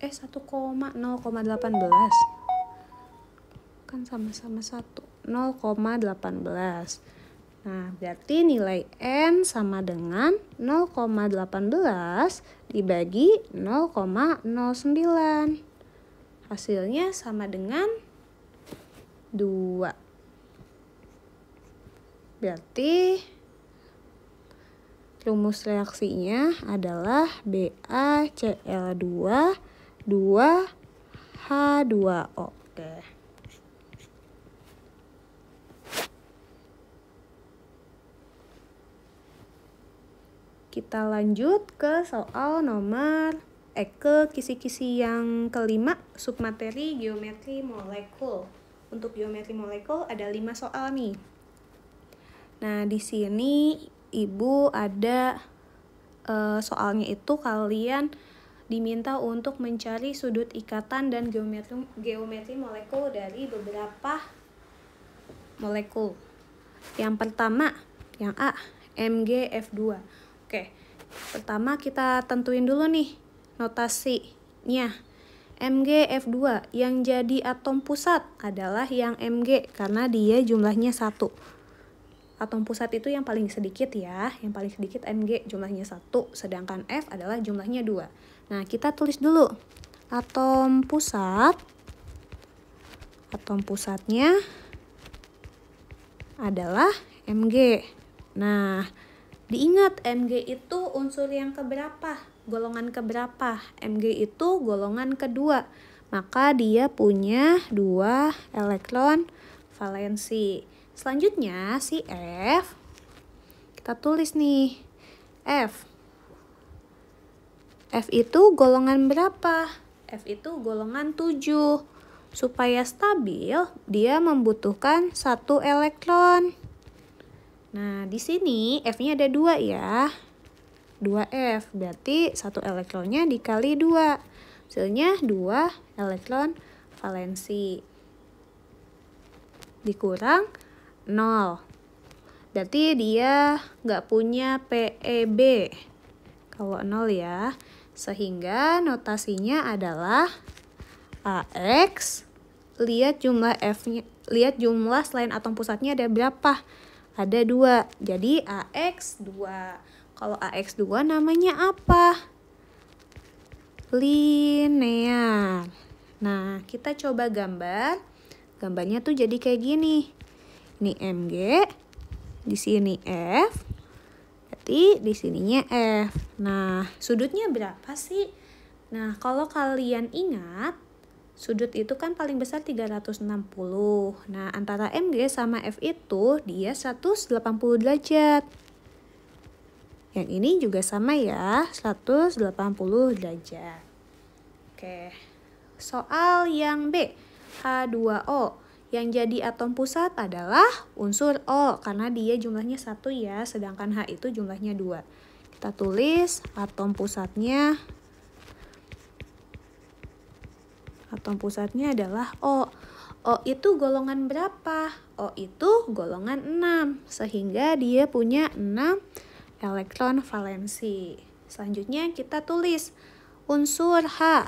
0,18 kan sama-sama 0,18. Nah, berarti nilai N sama dengan 0,18 dibagi 0,09. Hasilnya sama dengan 2. Berarti rumus reaksinya adalah BaCl2 2H2O. Oke. Kita lanjut ke soal ke kisi-kisi yang kelima, submateri geometri molekul. Untuk geometri molekul ada 5 soal nih. Nah, di sini Ibu ada soalnya itu kalian diminta untuk mencari sudut ikatan dan geometri molekul dari beberapa molekul. Yang pertama, yang A, MgF2. Oke, pertama kita tentuin dulu nih notasinya. MgF2 yang jadi atom pusat adalah yang Mg karena dia jumlahnya 1. Atom pusat itu yang paling sedikit ya, yang paling sedikit Mg jumlahnya 1, sedangkan F adalah jumlahnya 2. Nah, kita tulis dulu atom pusatnya adalah Mg. Nah, diingat Mg itu unsur yang keberapa? Golongan keberapa? Mg itu golongan kedua. Maka dia punya 2 elektron valensi. Selanjutnya si F. Kita tulis nih. F itu golongan berapa? F itu golongan 7. Supaya stabil, dia membutuhkan 1 elektron. Nah, di sini F-nya ada 2 ya. 2F, berarti 1 elektronnya dikali 2. Hasilnya 2 elektron valensi. Dikurang 0. berarti dia nggak punya PEB. Kalau 0 ya. Sehingga notasinya adalah AX, lihat jumlah F-nya, lihat jumlah selain atom pusatnya ada berapa? Ada 2. Jadi AX 2. Kalau AX 2 namanya apa? Linear. Nah, kita coba gambar. Gambarnya tuh jadi kayak gini. Ini Mg, di sini F. Berarti di sininya F. Nah, sudutnya berapa sih? Nah, kalau kalian ingat, sudut itu kan paling besar 360. Nah, antara Mg sama F itu dia 180 derajat. Yang ini juga sama ya, 180 derajat. Oke. Soal yang B, H2O. Yang jadi atom pusat adalah unsur O, karena dia jumlahnya 1 ya, sedangkan H itu jumlahnya 2. Kita tulis atom pusatnya. Atom pusatnya adalah O. O itu golongan berapa? O itu golongan 6, sehingga dia punya 6 elektron valensi. Selanjutnya kita tulis unsur H.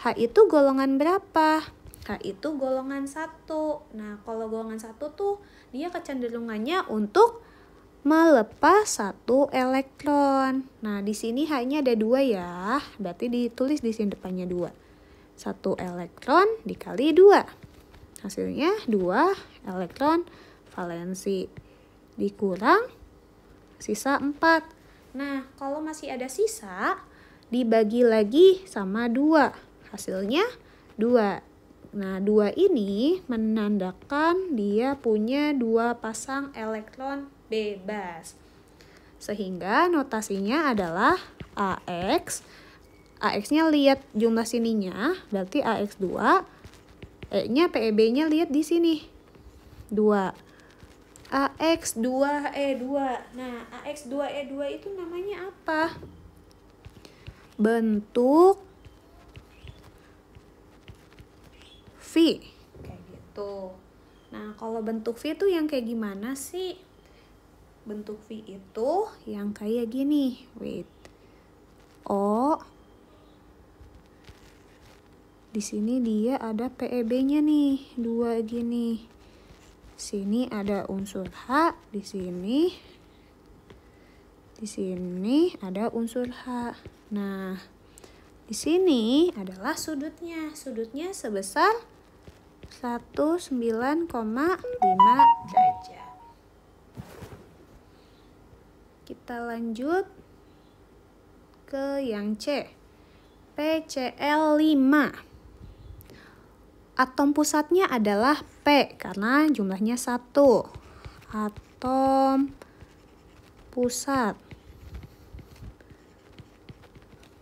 H itu golongan berapa? H itu golongan 1. Nah, kalau golongan 1 tuh dia kecenderungannya untuk melepas 1 elektron. Nah, di sini H-nya ada 2 ya. Berarti ditulis di sini depannya 2. 1 elektron dikali 2. Hasilnya 2 elektron valensi. Dikurang sisa 4. Nah, kalau masih ada sisa, dibagi lagi sama 2. Hasilnya 2. Nah, 2 ini menandakan dia punya 2 pasang elektron bebas. Sehingga notasinya adalah AX. AX-nya lihat jumlah sininya, berarti AX2. E-nya, PEB-nya lihat di sini. 2. AX2E2. Nah, AX2E2 itu namanya apa? Bentuk V. Kayak gitu. Nah, kalau bentuk V itu yang kayak gimana sih? Bentuk V itu yang kayak gini. Wait. O. Di sini dia ada PEB-nya nih, 2 gini. Sini ada unsur H, di sini ada unsur H. Nah, di sini adalah sudutnya. Sudutnya sebesar 19,5 derajat. Kita lanjut ke yang C. PCl5. Atom pusatnya adalah P karena jumlahnya 1. Atom pusat.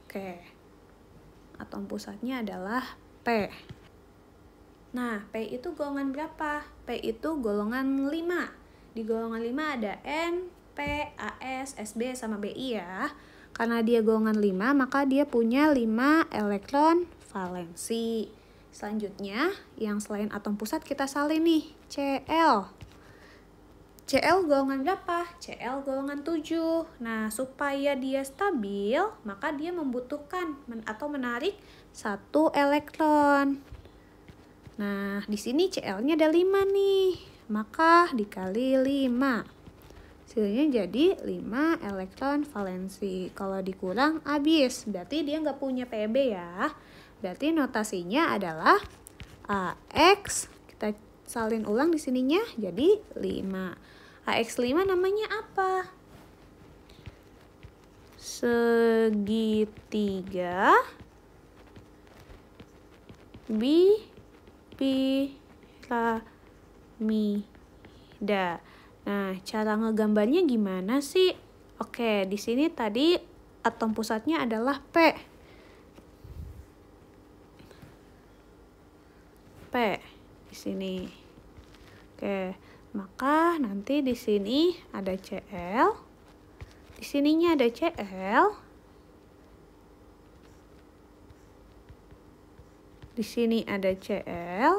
Oke. Atom pusatnya adalah P. Nah, P itu golongan berapa? P itu golongan 5. Di golongan 5 ada N, P, AS, SB, sama BI ya. Karena dia golongan 5, maka dia punya 5 elektron valensi. Selanjutnya, yang selain atom pusat kita salin nih, Cl. Cl golongan berapa? Cl golongan 7. Nah, supaya dia stabil, maka dia membutuhkan atau menarik 1 elektron. Nah, di sini Cl-nya ada 5 nih. Maka dikali 5. Hasilnya jadi 5 elektron valensi. Kalau dikurang habis. Berarti dia nggak punya PEB ya. Berarti notasinya adalah AX. Kita salin ulang di sininya jadi 5. AX5 namanya apa? Segitiga piramida. Nah, cara ngegambarnya gimana sih? Oke, di sini tadi atom pusatnya adalah P. P di sini. Oke, maka nanti di sini ada Cl. Di sininya ada Cl. Di sini ada Cl.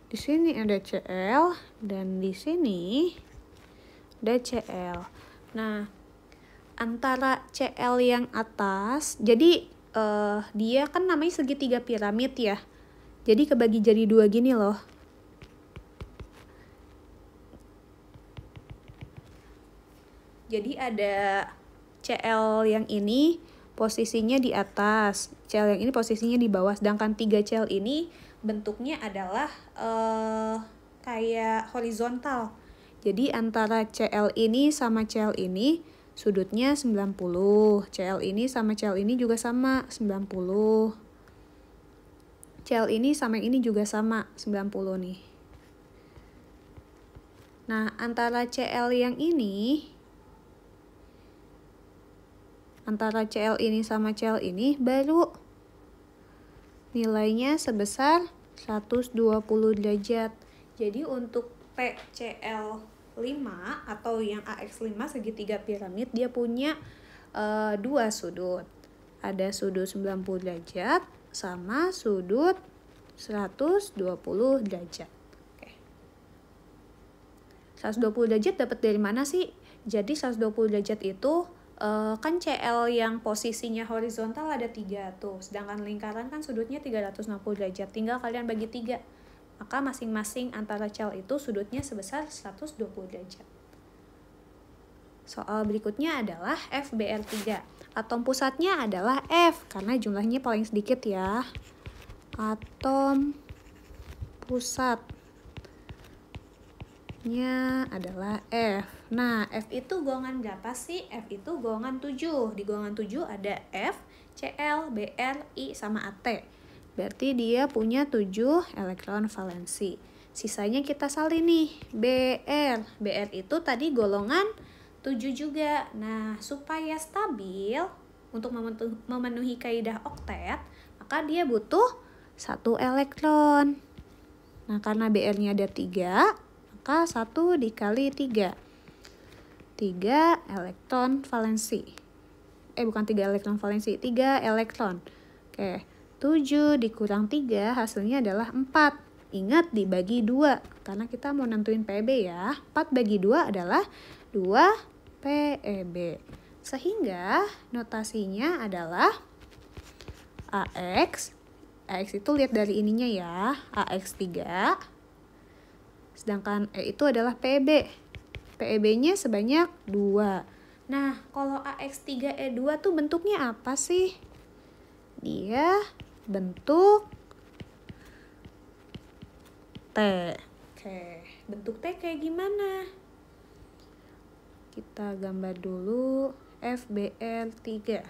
Di sini ada CL dan di sini ada CL. Nah, antara CL yang atas, jadi dia kan namanya segitiga piramid ya. Jadi kebagi jadi dua gini loh. Jadi ada CL yang ini posisinya di atas, CL yang ini posisinya di bawah, sedangkan 3 CL ini bentuknya adalah kayak horizontal. Jadi antara CL ini sama CL ini sudutnya 90. CL ini sama CL ini juga sama 90. CL ini sama yang ini juga sama 90 nih. Nah, antara CL yang ini sama CL ini baru nilainya sebesar 120 derajat. Jadi untuk PCL 5 atau yang AX5 segitiga piramid, dia punya dua sudut. Ada sudut 90 derajat sama sudut 120 derajat. Oke. 120 derajat dapat dari mana sih? Jadi 120 derajat itu kan CL yang posisinya horizontal ada 3 tuh, sedangkan lingkaran kan sudutnya 360 derajat, tinggal kalian bagi 3, maka masing-masing antara CL itu sudutnya sebesar 120 derajat. Soal berikutnya adalah FBR3. Atom pusatnya adalah F, karena jumlahnya paling sedikit ya. Atom pusatnya adalah F. Nah, F itu golongan berapa sih? F itu golongan 7. Di golongan 7 ada F, Cl, Br, I, sama At. Berarti dia punya 7 elektron valensi. Sisanya kita salin nih, Br. Br itu tadi golongan 7 juga. Nah, supaya stabil untuk memenuhi kaidah oktet, maka dia butuh 1 elektron. Nah, karena Br-nya ada 3, maka 1 dikali 3. 3 elektron valensi. Bukan 3 elektron valensi, 3 elektron. Oke, 7 dikurang 3 hasilnya adalah 4. Ingat dibagi 2, karena kita mau nentuin PEB ya. 4 bagi 2 adalah 2 PEB. Sehingga notasinya adalah AX. AX itu lihat dari ininya ya, AX3. Sedangkan E itu adalah PEB. PEB-nya sebanyak 2. Nah, kalau AX3E2 tuh bentuknya apa sih? Dia bentuk T. Oke, bentuk T kayak gimana? Kita gambar dulu FBR3.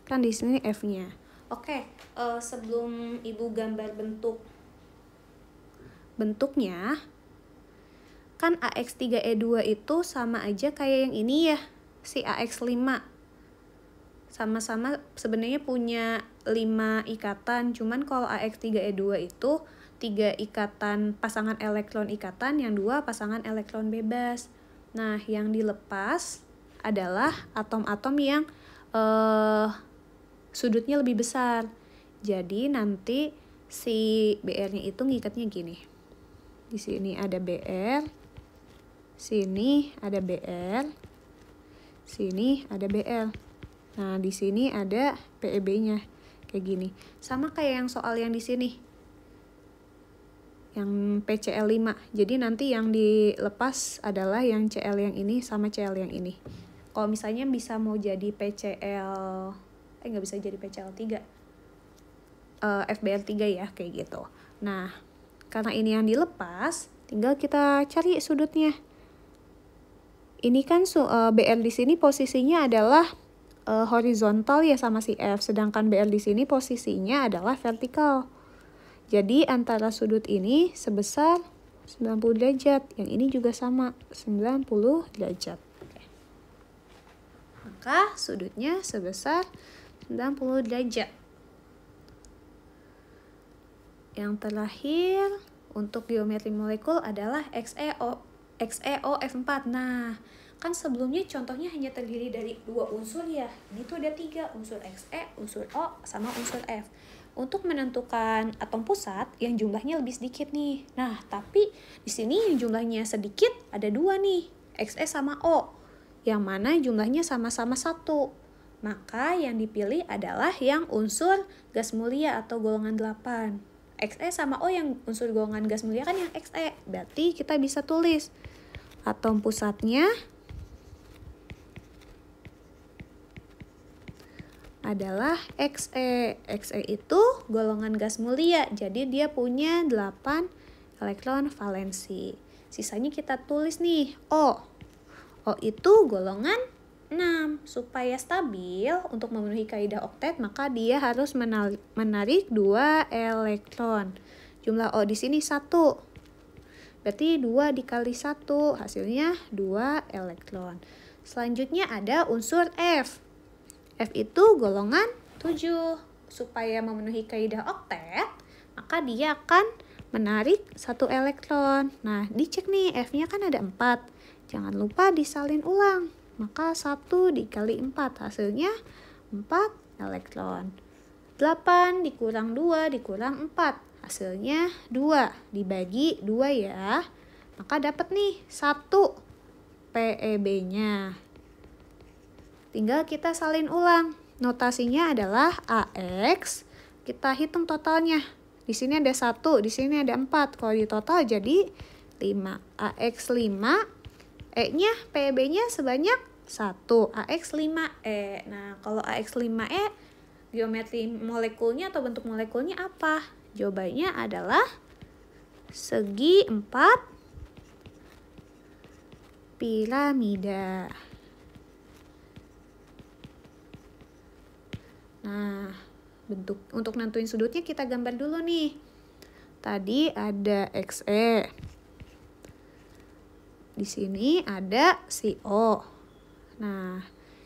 Kan di sini F-nya. Oke, sebelum Ibu gambar bentuknya, kan AX3E2 itu sama aja kayak yang ini ya, si AX5. Sama-sama sebenarnya punya 5 ikatan, cuman kalau AX3E2 itu 3 ikatan pasangan elektron ikatan, yang 2 pasangan elektron bebas. Nah, yang dilepas adalah atom-atom yang sudutnya lebih besar. Jadi nanti si BR-nya itu ngikatnya gini. Di sini ada BR, sini ada BR, sini ada BR. Nah, di sini ada PEB-nya kayak gini. Sama kayak yang soal yang di sini. Yang PCl5. Jadi nanti yang dilepas adalah yang Cl yang ini sama Cl yang ini. Kalau misalnya bisa mau jadi PCl nggak bisa jadi PCl3, FBR3 ya, kayak gitu. Nah, karena ini yang dilepas, tinggal kita cari sudutnya. Ini kan BR di sini posisinya adalah horizontal ya sama si F, sedangkan BR di sini posisinya adalah vertikal. Jadi antara sudut ini sebesar 90 derajat, yang ini juga sama 90 derajat. Maka sudutnya sebesar 90 derajat. Yang terakhir untuk geometri molekul adalah XeO F4. Nah, Kan sebelumnya contohnya hanya terdiri dari 2 unsur ya. Ini tuh ada 3, unsur Xe, unsur O, sama unsur F. Untuk menentukan atom pusat yang jumlahnya lebih sedikit nih. Nah, tapi di sini yang jumlahnya sedikit ada 2 nih, Xe sama O. Yang mana jumlahnya sama-sama 1. Maka yang dipilih adalah yang unsur gas mulia atau golongan 8. Xe sama O yang unsur golongan gas mulia kan yang Xe. Berarti kita bisa tulis atom pusatnya adalah Xe. Xe itu golongan gas mulia, jadi dia punya 8 elektron valensi. Sisanya kita tulis nih, O. O itu golongan 6. Supaya stabil untuk memenuhi kaidah oktet, maka dia harus menarik 2 elektron. Jumlah O di sini 1. Berarti 2 dikali 1, hasilnya 2 elektron. Selanjutnya ada unsur F. F itu golongan 7. Supaya memenuhi kaidah oktet, maka dia akan menarik 1 elektron. Nah, dicek nih, F-nya kan ada 4. Jangan lupa disalin ulang. Maka 1 dikali 4, hasilnya 4 elektron. 8 dikurang 2 dikurang 4, hasilnya 2. Dibagi 2 ya. Maka dapat nih 1 PeB-nya. Tinggal kita salin ulang. Notasinya adalah AX. Kita hitung totalnya. Di sini ada 1, di sini ada 4. Kalau di total jadi 5. AX 5. E-nya, PeB-nya sebanyak 1. AX 5E. Nah, kalau AX 5E, geometri molekulnya atau bentuk molekulnya apa? Jawabannya adalah segi 4 piramida. Nah, untuk nentuin sudutnya kita gambar dulu nih. Tadi ada Xe. Di sini ada si O. Nah,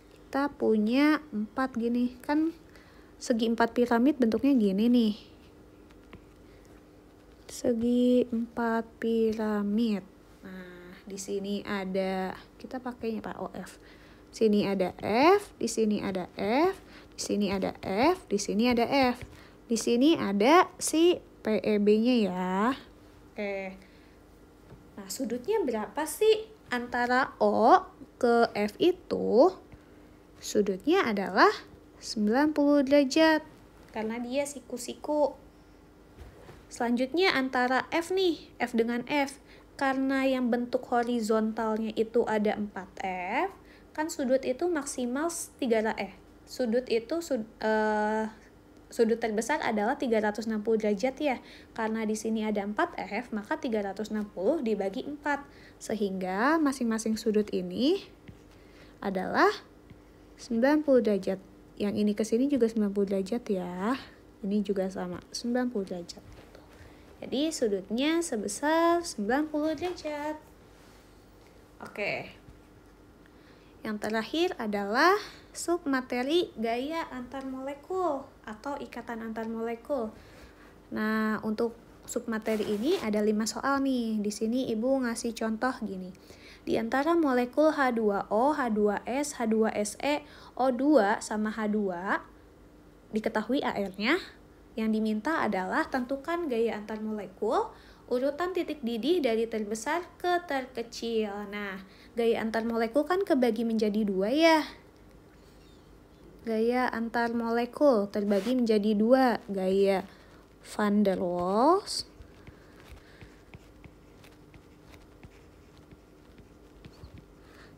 kita punya 4 gini. Kan segi 4 piramid bentuknya gini nih. Segi 4 piramid. Nah, di sini ada, kita pakainya Pak OF. Sini ada F, di sini ada F, di sini ada F, di sini ada F. Di sini ada si PeB-nya ya. Oke. Nah, sudutnya berapa sih antara O ke F itu? Sudutnya adalah 90 derajat. Karena dia siku-siku. Selanjutnya antara F nih, F dengan F. Karena yang bentuk horizontalnya itu ada 4F, kan sudut itu maksimal 3 sudut itu sudut terbesar adalah 360 derajat ya. Karena di sini ada 4F, maka 360 dibagi 4. Sehingga masing-masing sudut ini adalah 90 derajat. Yang ini ke sini juga 90 derajat ya. Ini juga sama, 90 derajat. Jadi sudutnya sebesar 90 derajat. Oke. Yang terakhir adalah submateri gaya antar molekul atau ikatan antar molekul. Nah, untuk submateri ini ada 5 soal nih. Di sini Ibu ngasih contoh gini. Di antara molekul H2O, H2S, H2SE, O2 sama H2 diketahui AR-nya. Yang diminta adalah tentukan gaya antar molekul, urutan titik didih dari terbesar ke terkecil. Nah, gaya antar molekul kan kebagi menjadi 2 ya. Gaya antar molekul terbagi menjadi 2. Gaya van der Waals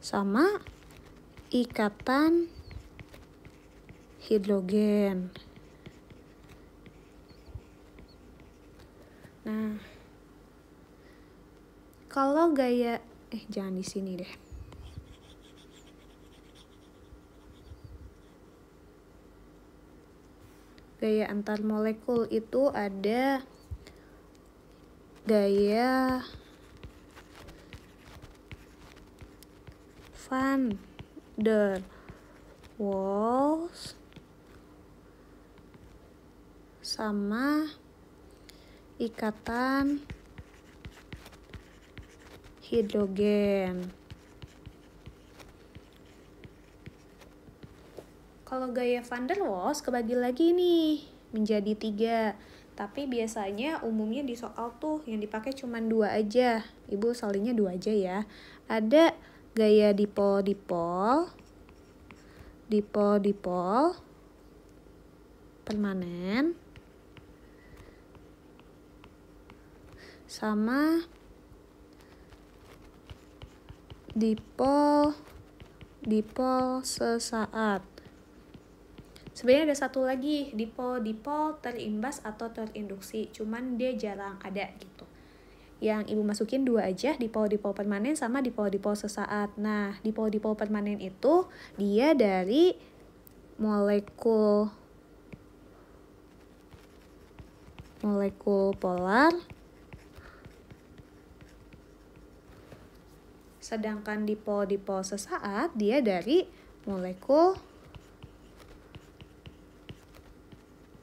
sama ikatan hidrogen. Nah, kalau gaya jangan di sini deh. Gaya antar molekul itu ada gaya van der Waals sama ikatan hidrogen. kalau gaya van der Waals kebagi lagi nih menjadi 3. Tapi biasanya umumnya di soal tuh yang dipakai cuma 2 aja. Ibu soalnya 2 aja ya. Ada gaya dipol-dipol, dipol-dipol, permanen, sama dipol sesaat. Sebenarnya ada satu lagi, dipol terimbas atau terinduksi, cuman dia jarang ada gitu. Yang ibu masukin 2 aja, dipol permanen sama dipol sesaat. Nah, dipol permanen itu dia dari molekul polar, sedangkan dipol sesaat dia dari molekul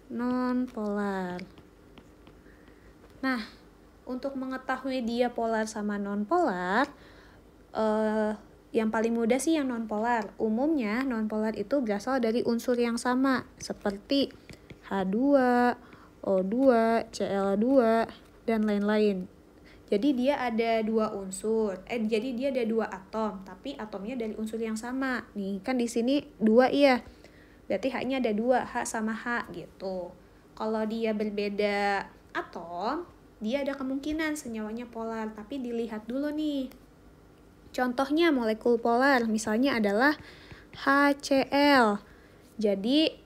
non-polar. Nah, untuk mengetahui dia polar sama non-polar, yang paling mudah sih yang non-polar. Umumnya non-polar itu berasal dari unsur yang sama, seperti H2, O2, Cl2, dan lain-lain. Jadi dia ada 2 unsur. Jadi dia ada 2 atom, tapi atomnya dari unsur yang sama. Nih, kan di sini 2 iya. Berarti H-nya ada 2, H sama H gitu. Kalau dia berbeda atom, dia ada kemungkinan senyawanya polar, tapi dilihat dulu nih. Contohnya molekul polar, misalnya adalah HCl. Jadi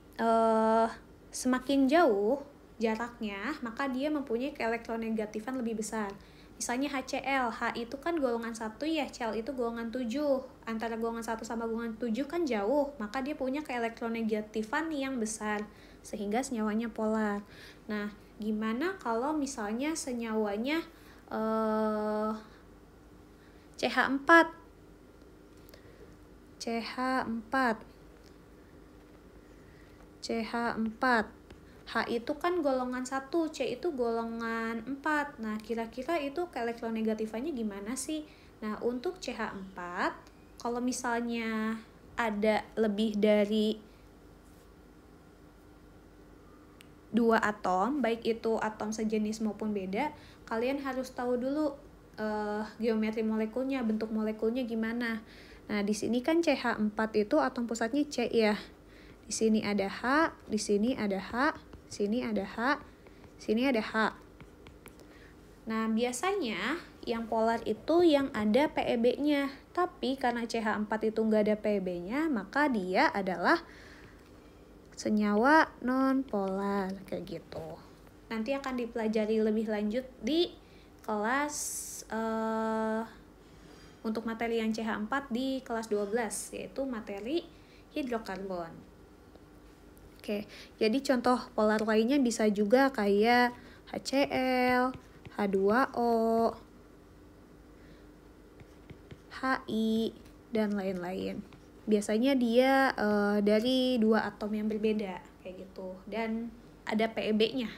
semakin jauh jaraknya, maka dia mempunyai keelektronegatifan lebih besar. Misalnya HCl, H itu kan golongan 1 ya, Cl itu golongan 7. Antara golongan 1 sama golongan 7 kan jauh, maka dia punya keelektronegatifan yang besar, sehingga senyawanya polar. Nah, gimana kalau misalnya senyawanya CH4? H itu kan golongan 1, C itu golongan 4. Nah, kira-kira itu keelektronegatifannya gimana sih? Nah, untuk CH4, kalau misalnya ada lebih dari 2 atom, baik itu atom sejenis maupun beda, kalian harus tahu dulu geometri molekulnya, bentuk molekulnya gimana. Nah, di sini kan CH4 itu atom pusatnya C ya. Di sini ada H, di sini ada H, sini ada H, sini ada H. Nah, biasanya yang polar itu yang ada PEB-nya. Tapi karena CH4 itu nggak ada PEB-nya, maka dia adalah senyawa non-polar, kayak gitu. Nanti akan dipelajari lebih lanjut di kelas untuk materi yang CH4 di kelas 12, yaitu materi hidrokarbon. Oke, jadi contoh polar lainnya bisa juga kayak HCl, H2O, HI, dan lain-lain. Biasanya dia dari 2 atom yang berbeda, kayak gitu. Dan ada PEB-nya.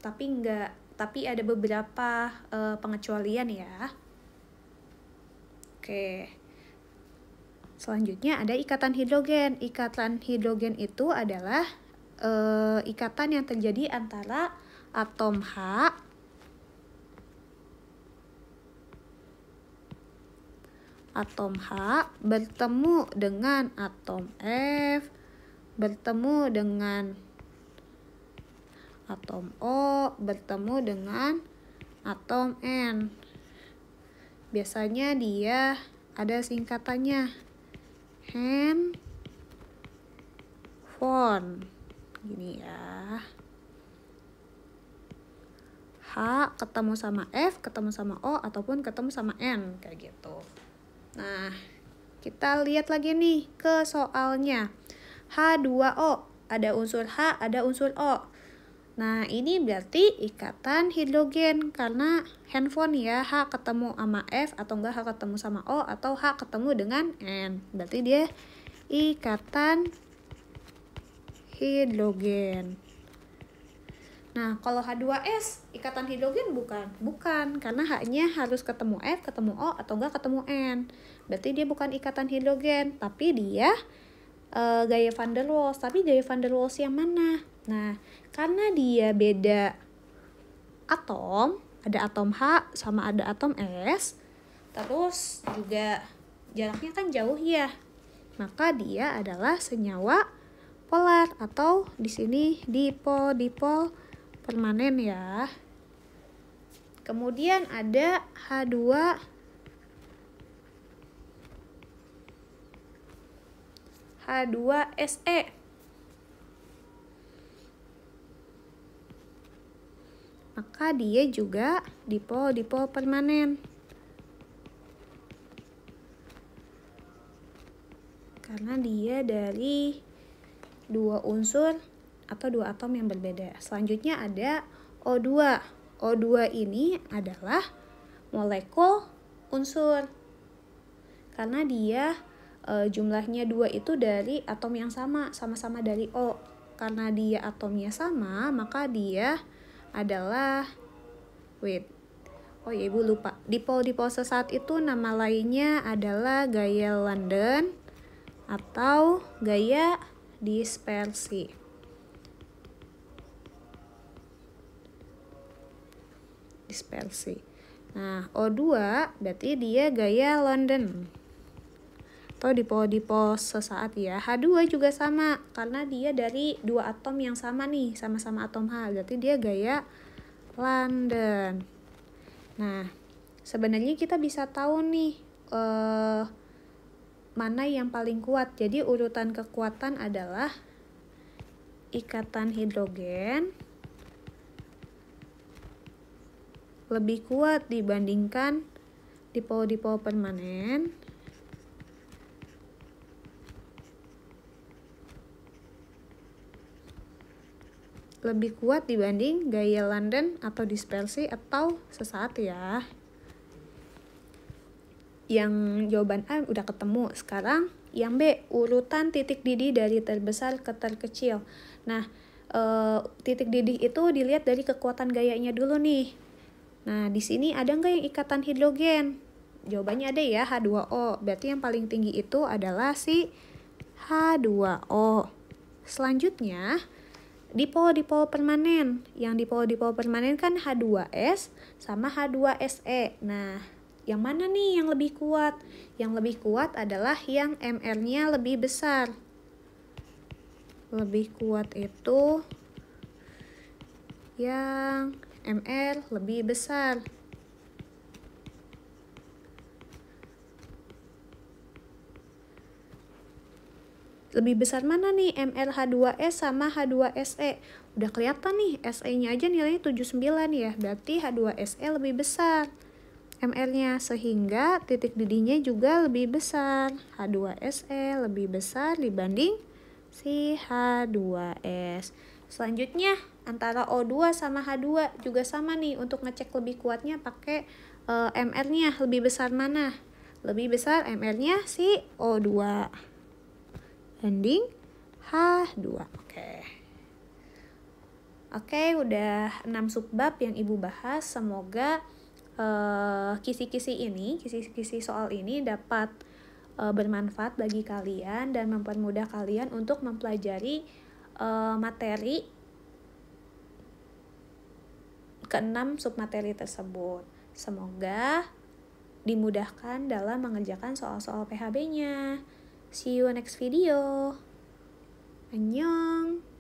Tapi ada beberapa pengecualian ya. Oke. Selanjutnya ada ikatan hidrogen. Ikatan hidrogen itu adalah ikatan yang terjadi antara atom H bertemu dengan atom F, bertemu dengan atom O, bertemu dengan atom N. Biasanya dia ada singkatannya Henn-von, gini ya. H ketemu sama F, ketemu sama O, ataupun ketemu sama N, kayak gitu. Nah, kita lihat lagi nih ke soalnya. H2O, ada unsur H, ada unsur O. Nah, ini berarti ikatan hidrogen karena Henn-von ya, H ketemu sama F atau enggak H ketemu sama O atau H ketemu dengan N. Berarti dia ikatan hidrogen. Nah, kalau H2S ikatan hidrogen bukan? Bukan, karena H-nya harus ketemu F, ketemu O, atau enggak ketemu N. Berarti dia bukan ikatan hidrogen, tapi dia gaya van der Waals. Tapi gaya van der Waals yang mana? Nah, karena dia beda atom, ada atom H sama ada atom S, terus juga jaraknya kan jauh ya. Maka dia adalah senyawa polar atau di sini dipol permanen ya. Kemudian ada H2SE. Maka dia juga dipol permanen. Karena dia dari dua unsur atau dua atom yang berbeda. Selanjutnya ada O2. O2 ini adalah molekul unsur. Karena dia jumlahnya 2 itu dari atom yang sama-sama dari O. Karena dia atomnya sama, maka dia adalah ibu lupa. Dipol sesat itu nama lainnya adalah gaya London atau gaya dispersi. Nah, O2 berarti dia gaya London atau dipol sesaat ya. H2 juga sama karena dia dari dua atom yang sama nih, sama-sama atom H. Berarti dia gaya London. Nah, sebenarnya kita bisa tahu nih mana yang paling kuat. Jadi urutan kekuatan adalah ikatan hidrogen lebih kuat dibandingkan dipol permanen lebih kuat dibanding gaya London atau dispersi atau sesaat ya. Yang jawaban A udah ketemu. Sekarang yang B, urutan titik didih dari terbesar ke terkecil. Nah, titik didih itu dilihat dari kekuatan gayanya dulu nih. Nah, di sini ada nggak yang ikatan hidrogen? Jawabannya ada ya, H2O. Berarti yang paling tinggi itu adalah si H2O. Selanjutnya, dipol permanen. Yang dipol permanen kan H2S sama H2SE. Nah, yang mana nih yang lebih kuat? Yang lebih kuat adalah yang MR-nya lebih besar. Lebih kuat itu yang MR lebih besar. Lebih besar mana nih? MrH2S sama H2SE. Udah kelihatan nih, SE-nya aja nilainya 79 ya. Berarti H2SE lebih besar MR-nya, sehingga titik didihnya juga lebih besar. H2SE lebih besar dibanding si H2S. Selanjutnya antara O2 sama H2 juga sama nih, untuk ngecek lebih kuatnya pakai MR-nya lebih besar mana? Lebih besar MR-nya si O2 banding H2. Oke, udah 6 subbab yang Ibu bahas. Semoga kisi-kisi soal ini dapat bermanfaat bagi kalian dan mempermudah kalian untuk mempelajari materi ke-6 submateri tersebut. Semoga dimudahkan dalam mengerjakan soal-soal PHB-nya. See you next video. Annyeong.